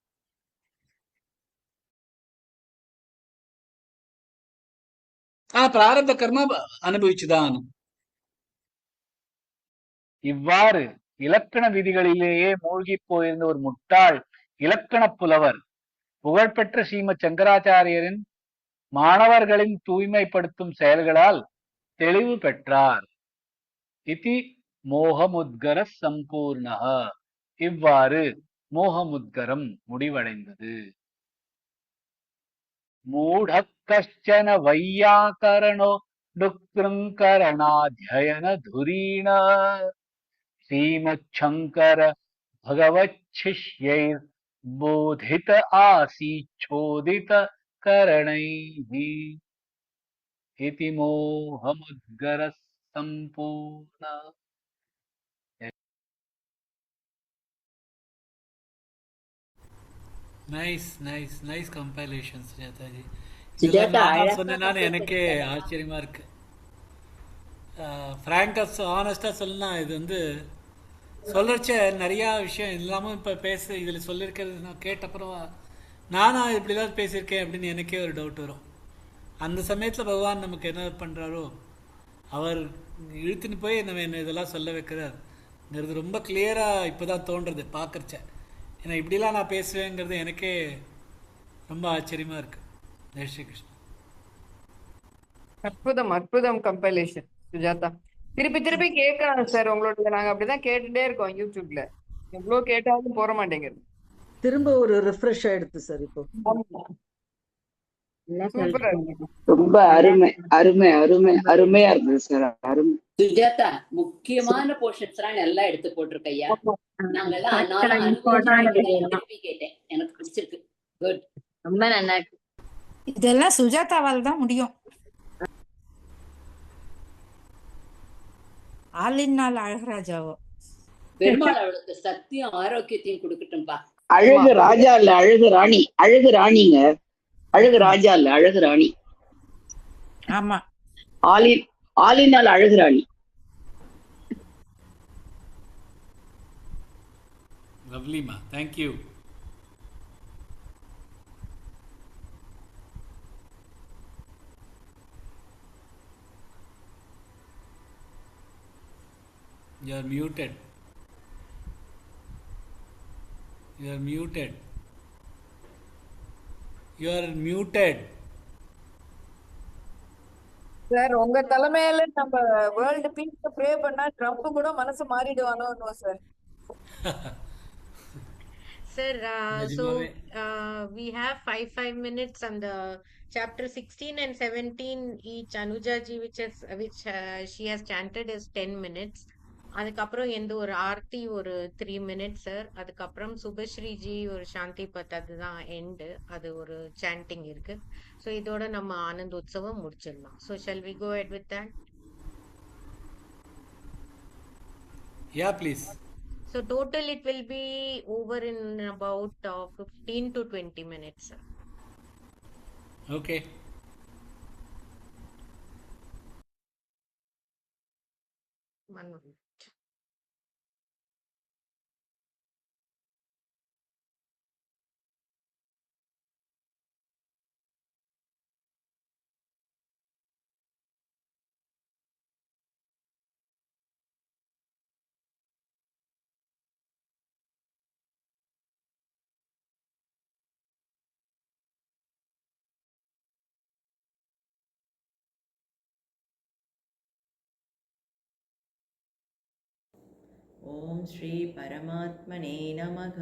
பிராரப்த கர்மா அனுபவிச்சுதான். இவ்வாறு இலக்கண விதிகளிலேயே மூழ்கி போயிருந்த ஒரு முட்டாள் இலக்கண புலவர் புகழ்பெற்ற ஸ்ரீமத் சங்கராச்சாரியரின் மாணவர்களின் தூய்மைப்படுத்தும் செயல்களால் தெளிவு பெற்றார். இதி மோகமுத்கர சம்பூர்ண. இவ்வாறு மோகமுத்கரம் முடிவடைந்தது. மூட கஷ்டன வையாகரணோ டுக்ருங்கரணாத்யயன துரீண ஸ்ரீமச்சங்கர பகவச்சிஷ்யை போதித ஆசீச்சோதித கரணைஹி. இதி மோகமுத்கர சம்பூர்ண. Nice compilation சுஜாதாஜி. சொன்னேன் எனக்கே ஆச்சரியமா இருக்கு. ஃப்ராங்கா ஆனஸ்டா சொல்லணும்னா இது சொல்றச்ச நிறைய விஷயம் இல்லாமல் இப்ப இதுல சொல்லியிருக்கிறது நான் கேட்டப்புறம் நானா இப்படிதான் பேசியிருக்கேன் அப்படின்னு எனக்கே ஒரு டவுட் வரும். அந்த சமயத்துல பகவான் நமக்கு என்ன பண்றாரோ அவர் இழுத்துன்னு போய் நம்ம என்ன இதெல்லாம் சொல்ல வைக்கிறாருங்கிறது ரொம்ப கிளியரா இப்பதான் தோன்றது பாக்குறச்ச. ஏன்னா இப்படிலாம் நான் பேசுவேங்கிறது எனக்கே ரொம்ப ஆச்சரியமா இருக்கு. ஜெய் ஸ்ரீ கிருஷ்ணா. அற்புதம் கம்பைலேஷன் சுஜாதா. திருப்பி கேட்கலாம் சார் உங்களோட. நாங்க அப்படிதான் கேட்டுட்டே இருக்கோம் யூடியூப்ல, எவ்வளவு கேட்டாலும் போற மாட்டேங்குது. திரும்ப ஒரு ரிஃப்ரெஷ் ஆயிடுது சார் இப்போ. ரொம்ப அருமையா இருந்தது சார். அருமை சுஜாதா. முக்கியமான போர்ஷன்ஸ் எல்லாம் எடுத்து போட்டிருக்கையா. நாங்க எல்லாம் கேட்டேன், எனக்கு பிடிச்சிருக்கு. குட், ரொம்ப நல்லா இருக்கு. இதெல்லாம் சுஜாதாவால் தான் முடியும். ஆளினால் அழகராஜாவோ பெருமாள் அவளுக்கு சக்தியும் ஆரோக்கியத்தையும் கொடுக்கட்டும்பா. அழகு ராஜா இல்ல, அழகு ராணி. அழகு ராணிங்க, அழகு ராஜா இல்ல, அழகு ராணி. ஆமா, ஆளினால் அழகு ராணி. லவ்லிமா, thank you. You are muted. You are muted. You are muted. Sir உங்க தலைமையில நம்ம வேர்ல்டு பீஸ்க்கு ப்ரே பண்ணா ட்ரம்ப் கூட மனசு மாறிடுவானோ சார். Sir, so நிஜமாவே we have 5 minutes on the chapter 16 and 17 each. Anuja ji, which she has chanted is 10 minutes. அதுக்கப்புறம் எந்த ஒரு ஆர்த்தி ஒரு 3 minutes சார். அதுக்கப்புறம் சுபஸ்ரீ ஜி ஒரு சாந்தி பத் அதுதான் எண்டு. அது ஒரு சாண்டிங் இருக்கு. ஸோ இதோட நம்ம ஆனந்த் உற்சவம் முடிச்சிடலாம். So shall we go ahead with that? Yeah, please. So total it will be over in about 15 to 20 minutes. Sir. Okay. One minute. ॐ श्री परमात्मने नमः।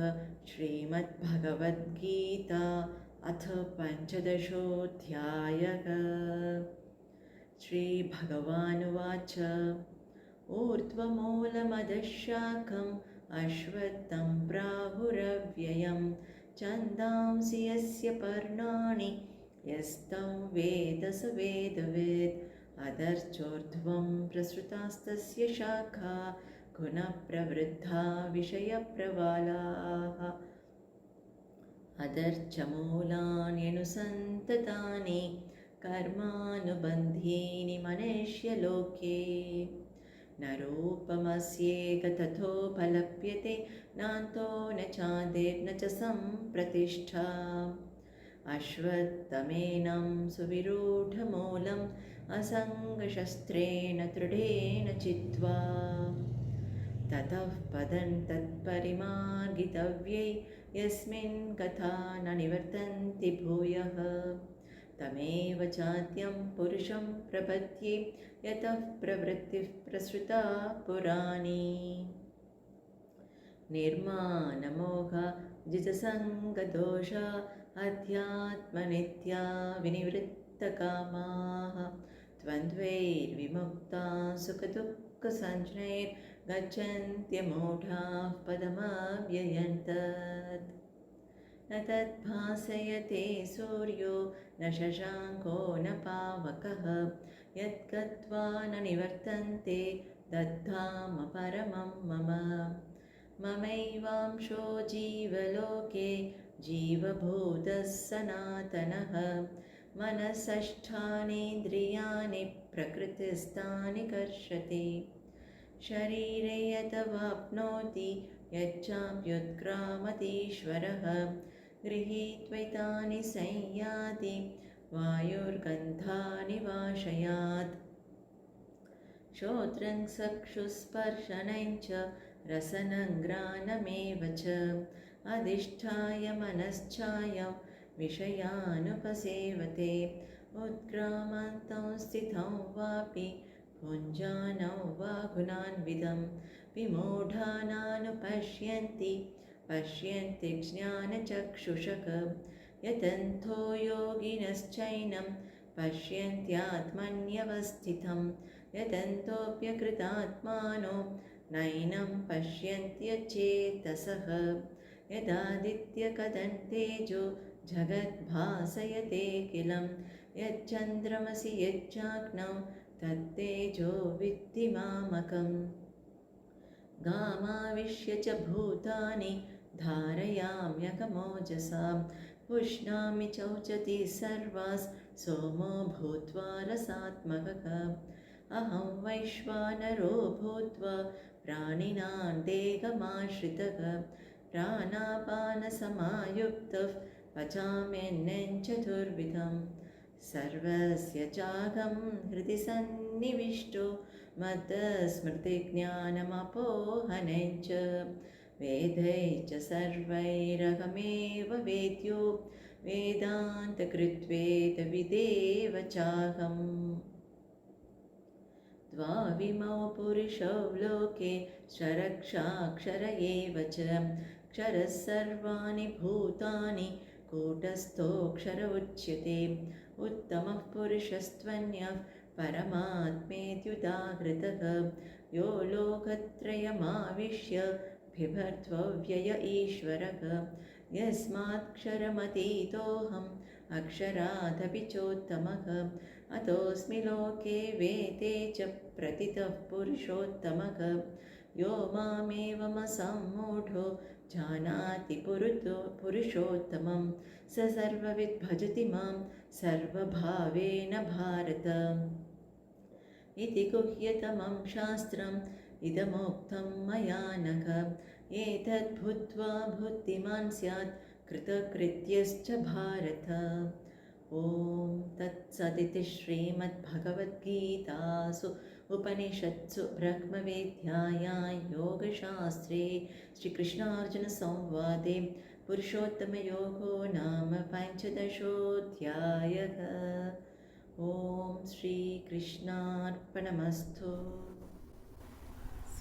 श्रीमद्भगवद्गीता अथ पञ्चदशोऽध्यायः। श्रीभगवानुवाच ऊर्ध्वमूलमधःशाखम् अश्वत्थं प्राहुरव्ययं छन्दांसि यस्य पर्णानि यस्तं वेद स वेदवित् अधश्चोर्ध्वं प्रसृतास्तस्य शाखा गुणः प्रवृद्धा विषयप्रवालाः अधश्च मूलान्यनुसन्ततानि कर्मानुबन्धीनि मनुष्यलोके न रूपमस्येक तथोपलभ्यते नान्तो न चादिर्न च सम्प्रतिष्ठा अश्वत्थमेनं सुविरूढमूलम् असङ्गशस्त्रेण दृढेन चित्वा ततः पदं तत्परिमार्गितव्यै यस्मिन् गता न निवर्तन्ति भूयः तमेव चाद्यं पुरुषं प्रपद्ये यतः प्रवृत्तिः प्रसृता पुराणी निर्माणमोहा जितसङ्गदोषा अध्यात्मनित्या विनिवृत्तकामाः द्वन्द्वैर्विमुक्ता सुखदुःखसञ्ज्ञैर्गच्छन्त्यमूढाः पदमव्ययन्तत् न तद्भासयते सूर्यो न शशाङ्को न पावकः यद्गत्वा न निवर्तन्ते तद्धाम परमं मम ममैवांशो जीवलोके जीवभूतः सनातनः मनसष्ठानीन्द्रियाणि प्रकृतिस्थानि कर्षति शरीरे यतवाप्नोति यच्चाप्युत्क्रामतीश्वरः गृहीत्वैतानि संयाति वायुर्गन्धानि वाशयात् श्रोत्रं चक्षुस्पर्शनं च रसनं घ्राणमेव च अधिष्ठाय मनश्चायं विषयानुपसेवते उत्क्रामन्तं स्थितं वापि भुञ्जानं वा गुणान्वितं विमूढानानुपश्यन्ति पश्यन्ति ज्ञानचक्षुषः यतन्तो योगिनश्चैनं पश्यन्त्यात्मन्यवस्थितं यतन्तोऽप्यकृतात्मानो नैनं पश्यन्त्यचेतसः यदादित्यकदन्तेजो जगद्भासयतेऽखिलं यच्चन्द्रमसि यच्चाग्नौ तत्तेजो विद्धि मामकम् गामाविश्य च भूतानि धारयाम्यकमोजसा पुष्णामि चौचति सर्वास् सोमो भूत्वा रसात्मकः अहं वैश्वानरो भूत्वा प्राणिनां देहमाश्रितः प्राणापानसमायुक्तः पचाम्यन्नं चतुर्विधं सर्वस्य चाहं हृदि सन्निविष्टो मद्स्मृतिज्ञानमपोहनं च वेदैः च सर्वैरहमेव वेद्यो वेदान्तकृत्वेदविदेव चाहम् द्वाविमौ पुरुषौ लोके क्षरक्षाक्षर एव च क्षरः सर्वाणि भूतानि कूटस्थोऽक्षर उच्यते उत्तमः पुरुषस्त्वन्यः परमात्मेत्युदाहृतः यो लोकत्रयमाविश्य बिभर्त्वव्यय ईश्वरः यस्मात्क्षरमतीतोऽहम् अक्षरादपि चोत्तमः अतोऽस्मि लोके वेदे च प्रतितः पुरुषोत्तमः यो मामेवमसम्मूढो जानाति पुरुषोत्तमं स सर्वविद् भजति मां सर्वभावेन भारत इति गुह्यतमं शास्त्रम् इदमुक्तं मया नघ एतद्भूत्वा बुद्धिमान् स्यात् कृतकृत्यश्च भारत ॐ तत्सदिति श्रीमद्भगवद्गीतासु उपनिषत्सु ब्रह्मविद्यायां योगशास्त्रे श्रीकृष्णार्जुनसंवादे पुरुषोत्तमयोगो नाम पञ्चदशोऽध्यायः ॐ श्रीकृष्णार्पणमस्तु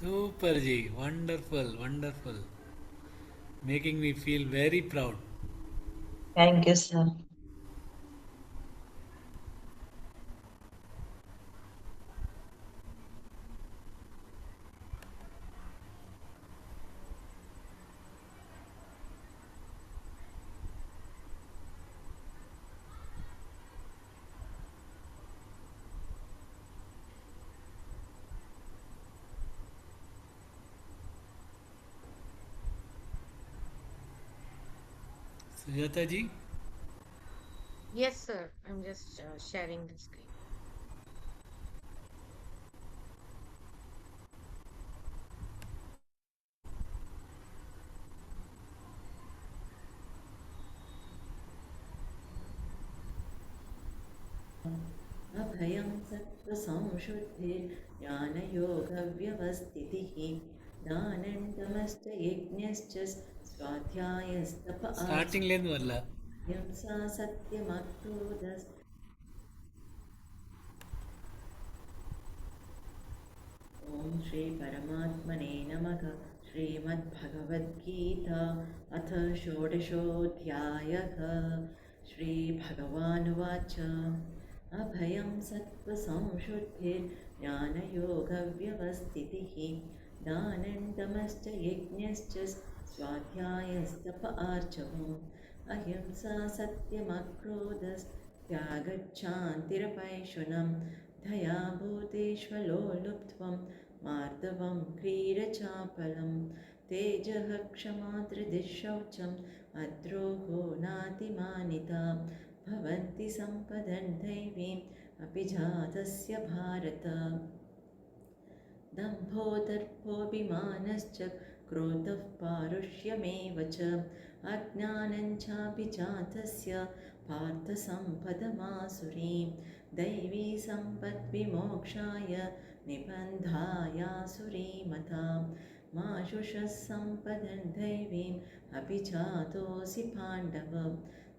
Super Ji, wonderful, wonderful. Making me feel very proud. Thank you, sir. Sujata Ji? Yes, sir. I'm just sharing the screen. अभयं सत्त्वसंशुद्धिर्ज्ञानयोगव्यवस्थितिः दानन्दमश्च यज्ञश्च स्वाध्यायस्तप Starting லேந்து வரல. अहिंसा सत्यमक्रोधस् ॐ श्री परमात्मने नमः श्रीमद्भगवद्गीता अथ षोडशोऽध्यायः श्रीभगवानुवाच अभयं सत्त्वसंशुद्धिर्ज्ञानयोगव्यवस्थितिः दानन्दमश्च यज्ञश्च स्वाध्यायस्तप आर्जवम् अहिंसा सत्यमक्रोधस्त्यागच्छान्तिरपैशुनं दया भूतेष्वलोलुप्त्वं मार्दवं क्रीडचापलं तेजः क्षमा धृतिशौचम् अद्रोहो नातिमानिता भवन्ति सम्पदन् दैवीम् अपि जातस्य भारत दम्भो दर्पोऽभिमानश्च क्रोधः पारुष्यमेव च अज्ञानं चाभिजातस्य पार्थसम्पदमासुरीं दैवी सम्पद्विमोक्षाय निबन्धायासुरीमता मा शुषः सम्पदन् दैवीम् अभिजातोऽसि पाण्डव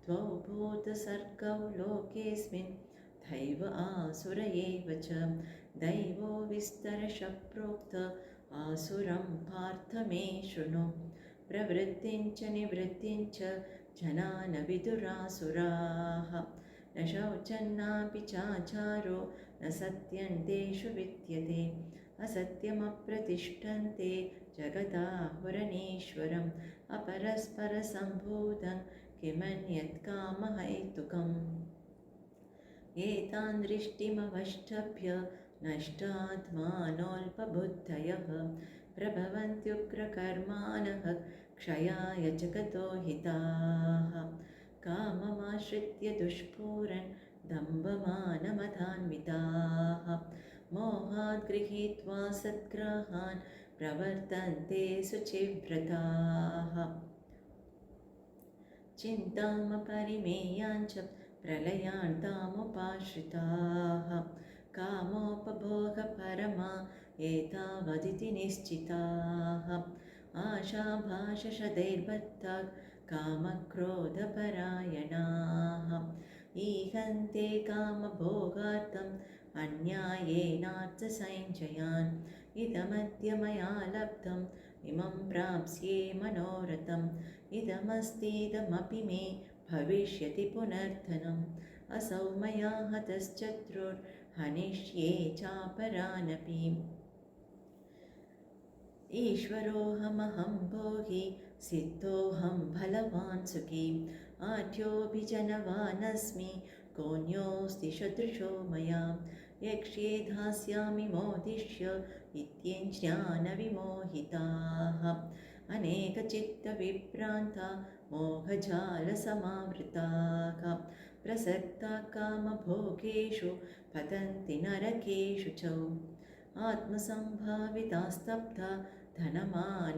त्वौ भूतसर्गौ लोकेऽस्मिन् दैव आसुर एव च दैवो विस्तरशः प्रोक्त आसुरं पार्थ मे शृणु प्रवृत्तिं च निवृत्तिं च जना न विदुरासुराः न शौचन्नापि चाचारो न सत्यं तेषु विद्यते असत्यमप्रतिष्ठन्ते जगदाहुरनीश्वरम् अपरस्परसम्भूतं किमन्यत् कामहैतुकम् एतान् दृष्टिमवष्टभ्य नष्टात्मानोऽल्पबुद्धयः प्रभवन्त्युग्रकर्माणः क्षयाय जगतो हिताः काममाश्रित्य दुष्पूरन् दम्भमानमदान्विताः मोहात् गृहीत्वा सद्ग्राहान् प्रवर्तन्ते शुचिव्रताः चिन्तामपरिमेयाञ्च प्रलयान्तामुपाश्रिताः कामोपभोगपरमा एतावदिति निश्चिताः आशाभाषशदैर्बद्धाः कामक्रोधपरायणाः ईहन्ते कामभोगार्थम् अन्यायेनार्थसञ्चयान् इदमद्य मया लब्धम् इमं प्राप्स्ये मनोरथम् इदमस्तीदमपि मे भविष्यति पुनर्धनम् असौ मया हतश्चत्रुर्हनिष्ये चापरानपि ईश्वरोऽहमहं भोगी सिद्धोऽहं बलवान् सुखी आढ्योऽभिजनवानस्मि कोऽन्योऽस्ति सदृशो मया यक्ष्ये धास्यामि मोदिष्य इत्यज्ञानविमोहिताः अनेकचित्तविभ्रान्ता मोहजालसमावृताः प्रसक्ता कामभोगेषु पतन्ति नरकेषु च आत्मसम्भावितास्तब्धा धनमानमदान्विताः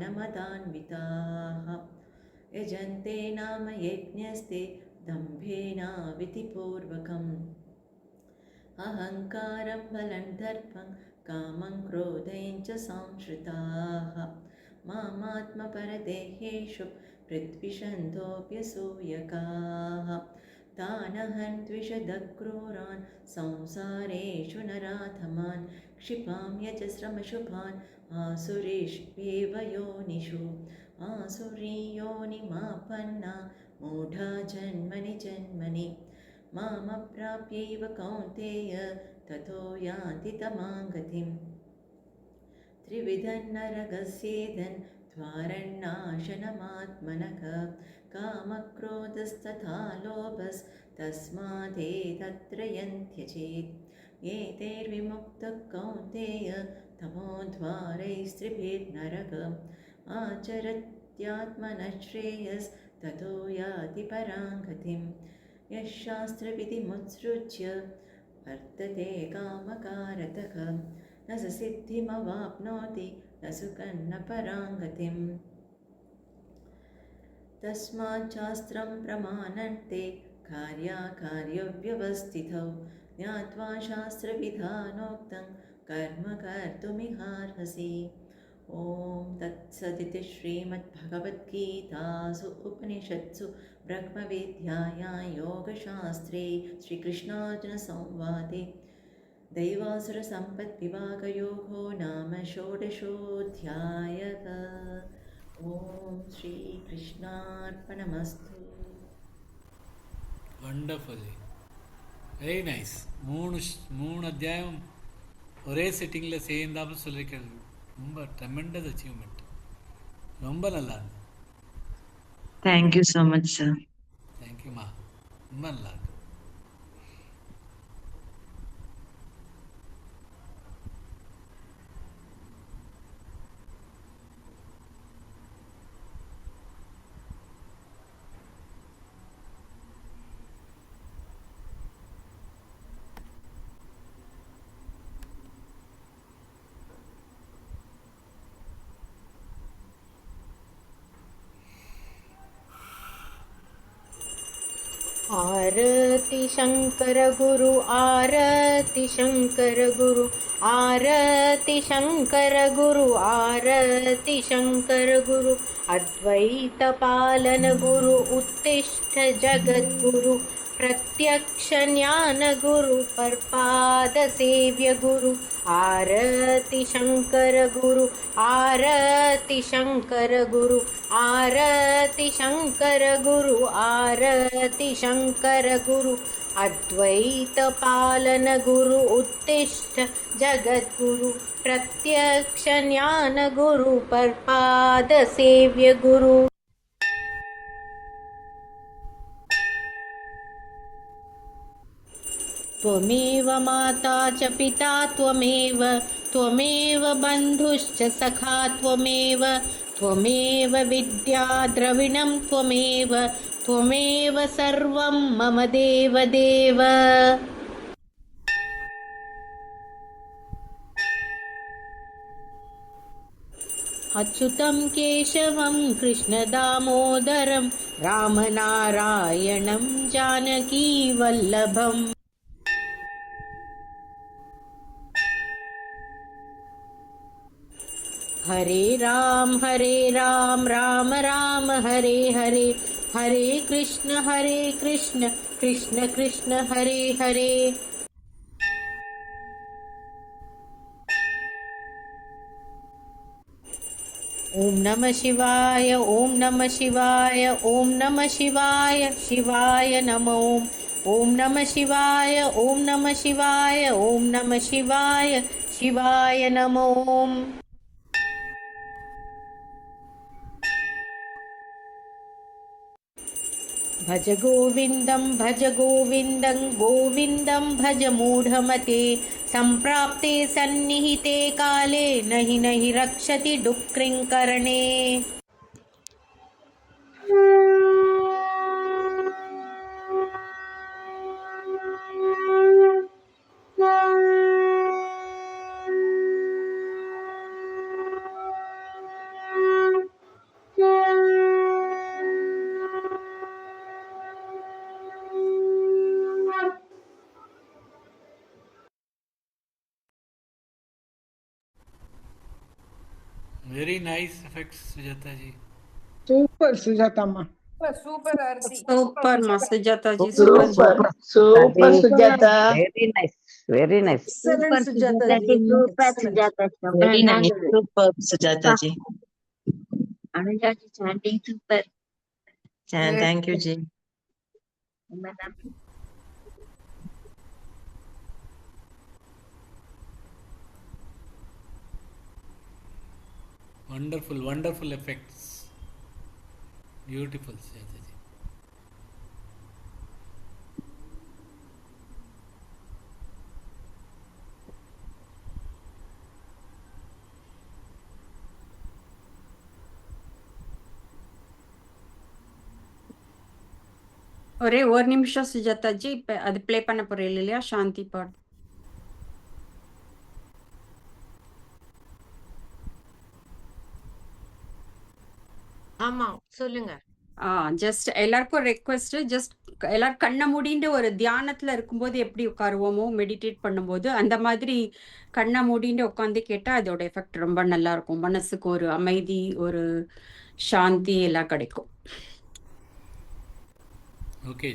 यजन्ते नाम यज्ञस्ते दम्भेनाविधिपूर्वकम् अहङ्कारं बलं दर्पं कामं क्रोधं च संश्रिताः मामात्मपरदेहेषु पृथ्विषन्तोऽप्यसूयकाः तानहं द्विषदक्रूरान् संसारेषु नराधमान् क्षिपां यजस्रमशुभान् आसुरीष्वेव योनिषु आसुरीयोनिमापन्ना मूढा जन्मनि जन्मनि मामप्राप्यैव कौन्तेय ततो यान्ति तमां गतिम् त्रिविधं नरकस्येदन् द्वारन्नाशनमात्मनः कामक्रोधस्तथा लोभस्तस्मादेतत्रयं त्यजेत् एतैर्विमुक्तः कौन्तेय तमोद्वारैस्त्रिभिर्नरकम् आचरत्यात्मनः श्रेयस्ततो याति परां गतिम् यः शास्त्रविधिमुत्सृज्य वर्तते कामकारतः न स सिद्धिमवाप्नोति न सुखं न परां गतिम् तस्मात् शास्त्रं प्रमाणन्ते कार्याकार्यव्यवस्थितौ ज्ञात्वा शास्त्रविधानोक्तं कर्म कर्तुमिहार्हसि ॐ तत्सदिति श्रीमद्भगवद्गीतासु उपनिषत्सु ब्रह्मविद्यायां योगशास्त्रे श्रीकृष्णार्जुनसंवादे दैवासुरसम्पद्विभागयोगो नाम षोडशोऽध्यायः ॐ श्रीकृष्णार्पणमस्तु வண்டர்ஃபுல்லி வெரி நைஸ். மூணு அத்தியாயம் ஒரே சிட்டிங்கில் சேர்ந்தாமல் சொல்லியிருக்கிறது ரொம்ப ட்ரெமெண்டஸ் அச்சீவ்மெண்ட். ரொம்ப நல்லா இருக்கு. Thank you so much, sir. தேங்க்யூம்மா. ரொம்ப நல்லா இருக்கு. आरति शंकर गुरु आरति शंकर गुरु आरति शंकर गुरु आरति शंकर गुरु अद्वैत पालन गुरु उत्तिष्ठ जगद्गुरु प्रत्यक्ष ज्ञान गुरु परपाद सेव्य गुरु आरति शंकर गुरु आरति शंकर गुरु आरति शंकर गुरु आरति शंकर गुरु अद्वैत पालन गुरु उत्तिष्ठ जगद्गुरु प्रत्यक्ष ज्ञान गुरु परपाद सेव्य गुरु त्वमेव माता च पिता त्वमेव बन्धुश्च सखा त्वमेव विद्या द्रविणं त्वमेव सर्वं मम देवदेव। अच्युतं केशवं कृष्णदामोदरं रामनारायणं जानकीवल्लभम् हरे राम राम राम हरे हरे हरे कृष्ण कृष्ण कृष्ण हरे हरे ओम नमः शिवाय ओम नमः शिवाय ओम नमः शिवाय शिवाय नमः ओम नमः शिवाय ओम नमः शिवाय ओम नमः शिवाय शिवाय नमः भज गोविन्दं गोविन्दं भज मूढमते सम्प्राप्ते सन्निहिते काले नहि नहि रक्षति डुक्रिङ्करणे Very nice effects, Sujata ji. Super சுஜாதாம்மா. Super Aarti. Super Sujataji. Super super Sujata. Very nice. Very nice. Excellent Sujata ji. Super Excellent. Sujata. Very nice. Super, Sujata ji. Anuja ji chanting super. Thank you, ji. Wonderful, wonderful effects. Beautiful, Sujata ji. ஒரே ஒரு நிமிஷம் சுஜாதாஜி, இப்ப அது play பண்ண போறீங்க இல்லையா சாந்தி பாட்? ஆமா சொல்லுங்க. ஜஸ்ட் எல்லாருக்கும் ரெக்வெஸ்ட், ஜஸ்ட் எல்லாரும் கண்ணை மூடிட்டு ஒரு தியானத்துல இருக்கும்போது எப்படி உட்காருவோமோ மெடிடேட் பண்ணும்போது அந்த மாதிரி கண்ணை மூடிட்டு உட்காந்து கேட்டா அதோட எஃபெக்ட் ரொம்ப நல்லா இருக்கும். மனசுக்கு ஒரு அமைதி, ஒரு சாந்தி எல்லாம் கிடைக்கும். Okay.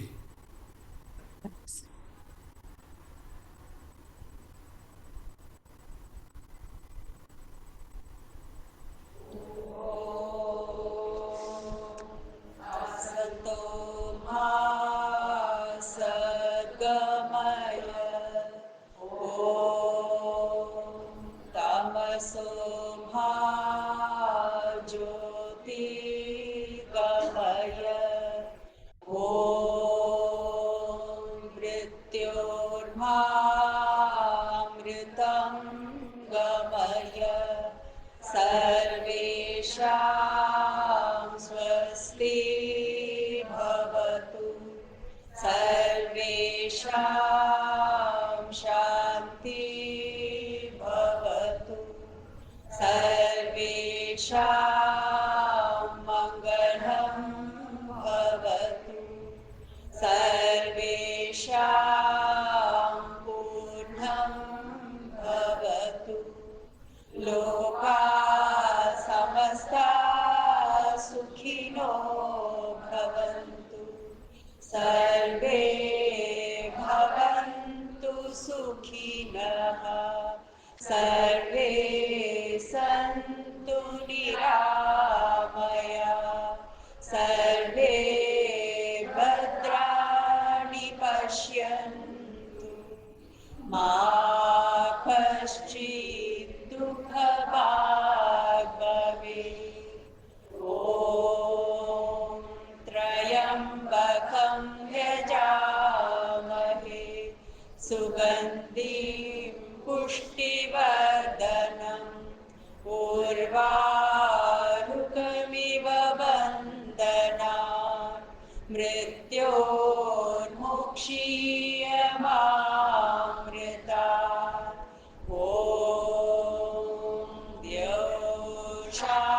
Sha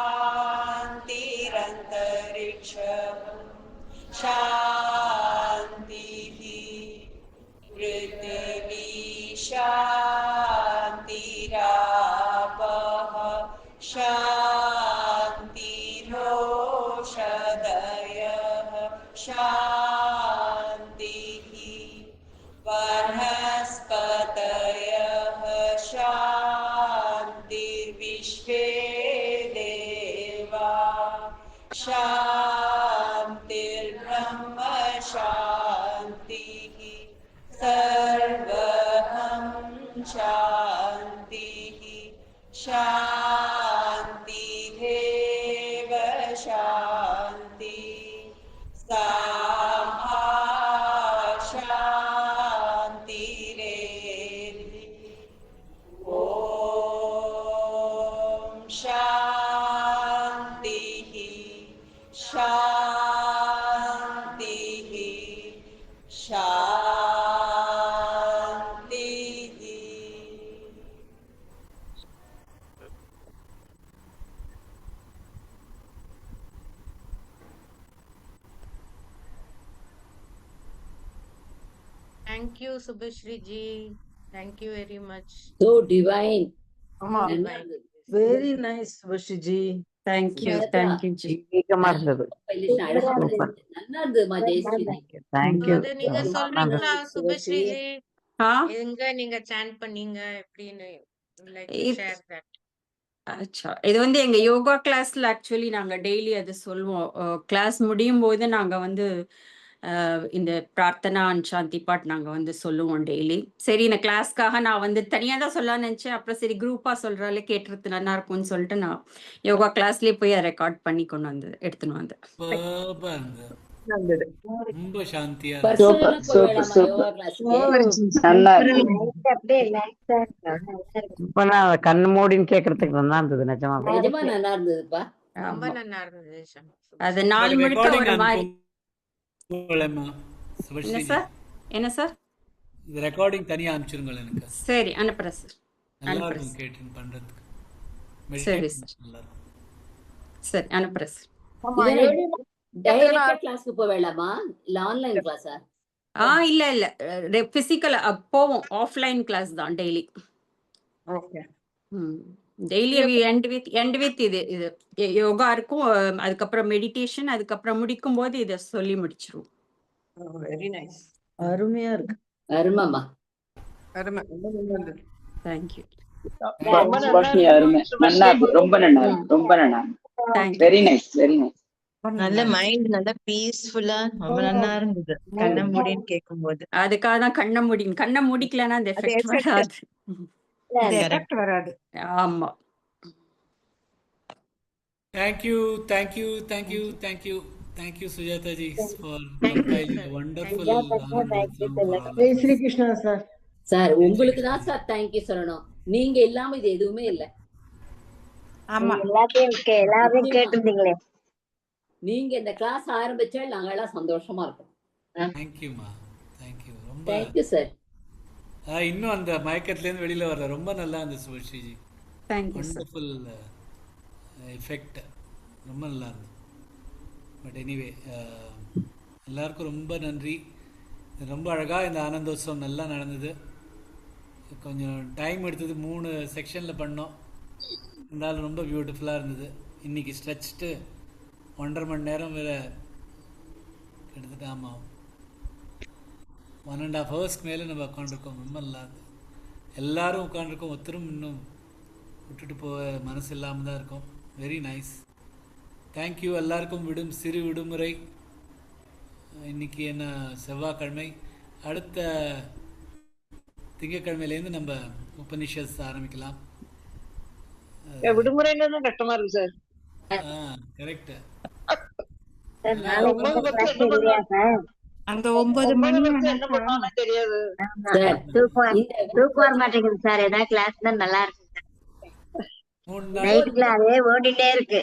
शान्तिरापः शान्तिरोषधयः शान्तिः वनस्पतयः शान्तिर्विश्वे देवा शान्तिर्ब्रह्म शान्तिः सर्वं शान्तिः शान्तिरेव शान्तिः सामा शान्तिरेधि ॐ शान्तिः शान्तिः शान्तिः. Thank you, Subhashri ji. Thank you very much. So divine. ஆமா நல்லா இருந்தது. Very nice Vashiji. Thank you Sujata thank you வேகமா இருந்தது. இல்ல அழகா சூப்பர். இருந்தது. நல்லா இருந்ததுமா ஜெயஸ்ரீ. தேங்க்யூ. அது நீங்க சொல்றீங்களா சுபஸ்ரீ ஜி? ஆ எங்க நீங்க சாண்ட் பண்ணீங்க எப்படின்னு லைக் இப் ஷேர் தட். அச்சா இது வந்து எங்க யோகா கிளாஸ்ல ஆக்சுவலி நாங்க டெய்லி அது சொல்லுவோம். கிளாஸ் முடியும் போது நாங்க வந்து இந்த பிரார்த்தனா அண்ட் சாந்தி பாட் நாங்க வந்து சொல்லுவோம் டெய்லி. சரி இந்த கிளாஸ்க்காக நான் வந்து தனியா தான் சொல்லலாம்னு நினைச்சேன். அப்புறம் சரி குரூப்பா சொல்றாலே கேட்டுறது நல்லா இருக்கும்னு சொல்லிட்டு நான் யோகா கிளாஸ்லயே போய் அதை ரெக்கார்ட் பண்ணி கொண்டு வந்து எடுத்துன்னு வந்தேன். சூப்பரா இருந்தது. நல்லது. ரொம்ப சாந்தியா பர்சனலா இருந்தது. போய் வேணாமா யோகா கிளாஸ்க்கு? நல்லா இருக்கு. அப்படியே லைட்டா இப்ப நான் கண்ணு மூடின்னு கேட்கறதுக்கு நல்லா இருந்தது நிஜமாவே. நிஜமா நல்லா இருந்ததுப்பா. ரொம்ப ஆமா நல்லா இருந்தது அது சுபஸ்ரீ. நாள் முழுக்க ரெக்கார்டிங் ஒரு மாதிரி. அனுப்புங்களேம்மா என்ன சுபஸ்ரீஜி. சார் என்ன சார்? இது ரெக்கார்டிங் தனியா அனுப்பிச்சிருங்களேன் எனக்கு. சரி அனுப்புறேன் சார் நல்லா அனுப்புறேன் இருக்கும் சார். கேட்டு பண்றதுக்கு. சரி மெடிடேட் சார் நல்லா இருக்கும். சரி அனுப்புறேன் சார். இதோட டைரக்டா கிளாஸ்க்கு போய் வேணாமா இல்ல ஆன்லைன் கிளாஸா? இல்ல இல்ல பிசிக்கல் போவோம். ஆஃப்லைன் கிளாஸ் தான் daily. Okay. Daily end with இது யோகா இருக்கும். அதுக்கப்புறம் மெடிடேஷன், அதுக்கப்புறம் முடிக்கும் போது இதை சொல்லி முடிச்சிருவோம். Very nice. அருமையா இருக்கு. அருமாமா. அருமை. ரொம்ப நல்லது. தேங்க்யூ ரொம்ப நல்லா சுபாஷினி அருமை. இருக்கு நல்லா சுபஸ்ரீ. இருக்கு. ரொம்ப நல்லா இருக்கு. ரொம்ப நல்லா இருக்கு. Thank you very nice very nice. நல்ல மைண்ட் நல்ல பீஸ்ஃபுல்லா ரொம்ப நல்லா இருந்தது கண்ண மூடின்னு கேட்கும்போது. அதுக்காக தான் கண்ணை முடிக்கலன்னா அந்த அது எஃபெக்ட் எஃபெக்ட் வராது. இந்த கரெக்ட். எஃபெக்ட் வராது. ஆமா Thank you, Sujata ji, for Thank you, compiling sir. a wonderful Thank you. Anandotsavam for all of Jai us. Shri Krishna sir. Sir உங்களுக்கு தான் சார் தேங்க்யூ சொல்லணும். நீங்க இல்லாம இது எதுவுமே இல்ல. ஆமா எல்லாத்தையும் எல்லாரையும் நிச்சயமா கேட்டிருந்தீங்களே. நீங்க இந்த கிளாஸ் ஆரம்பிச்சா நாங்க எல்லாம் சந்தோஷமா இருக்கோம். Thank you, ma. Thank you. ரொம்ப தேங்க்யூ சார். இன்னும் அந்த மயக்கத்துலேருந்து வெளியில வரல. ரொம்ப நல்லா இருந்தது Subhashreeji. Thank you sir. Wonderful effect. ரொம்ப நல்லா இருந்தது. பட் எனிவே எல்லாருக்கும் ரொம்ப நன்றி. ரொம்ப அழகாக இந்த ஆனந்தோத்சவம் நல்லா நடந்தது. கொஞ்சம் டைம் எடுத்தது. 3 செக்ஷனில் பண்ணோம். இருந்தாலும் ரொம்ப பியூட்டிஃபுல்லாக இருந்தது. இன்றைக்கி ஸ்ட்ரெச்டு 1.5 மணி நேரம் வேறு கிட்டத்தட்ட. ஆமாம் 1.5 ஹவர்ஸ்க்கு மேலே நம்ம உட்காந்துருக்கோம். ரொம்ப நல்லா இருந்தது. எல்லோரும் உட்காந்துருக்கோம். ஒருத்தரும் இன்னும் விட்டுட்டு போக மனசு இல்லாமல் தான் இருக்கும். Very nice. தேங்க்யூ. எல்லாருக்கும் சிறு விடுமுறை. இன்னைக்கு என்ன செவ்வாய்க்கிழமை. அடுத்த திங்கட்கிழமையிலேருந்து நம்ம உபனிஷத் ஆரம்பிக்கலாம். விடுமுறையில தான் கஷ்டமா இருக்கு சார். கரெக்ட். அந்த 9 மணி என்ன பண்ணாலும் தெரியாது. சார் தூக்கம் வர மாட்டேங்குது சார். ஏதாவது கிளாஸ் தான் நல்லா இருக்கு. 3 நாள் நைட்டுக்குள்ள அதே ஓடிட்டே இருக்கு.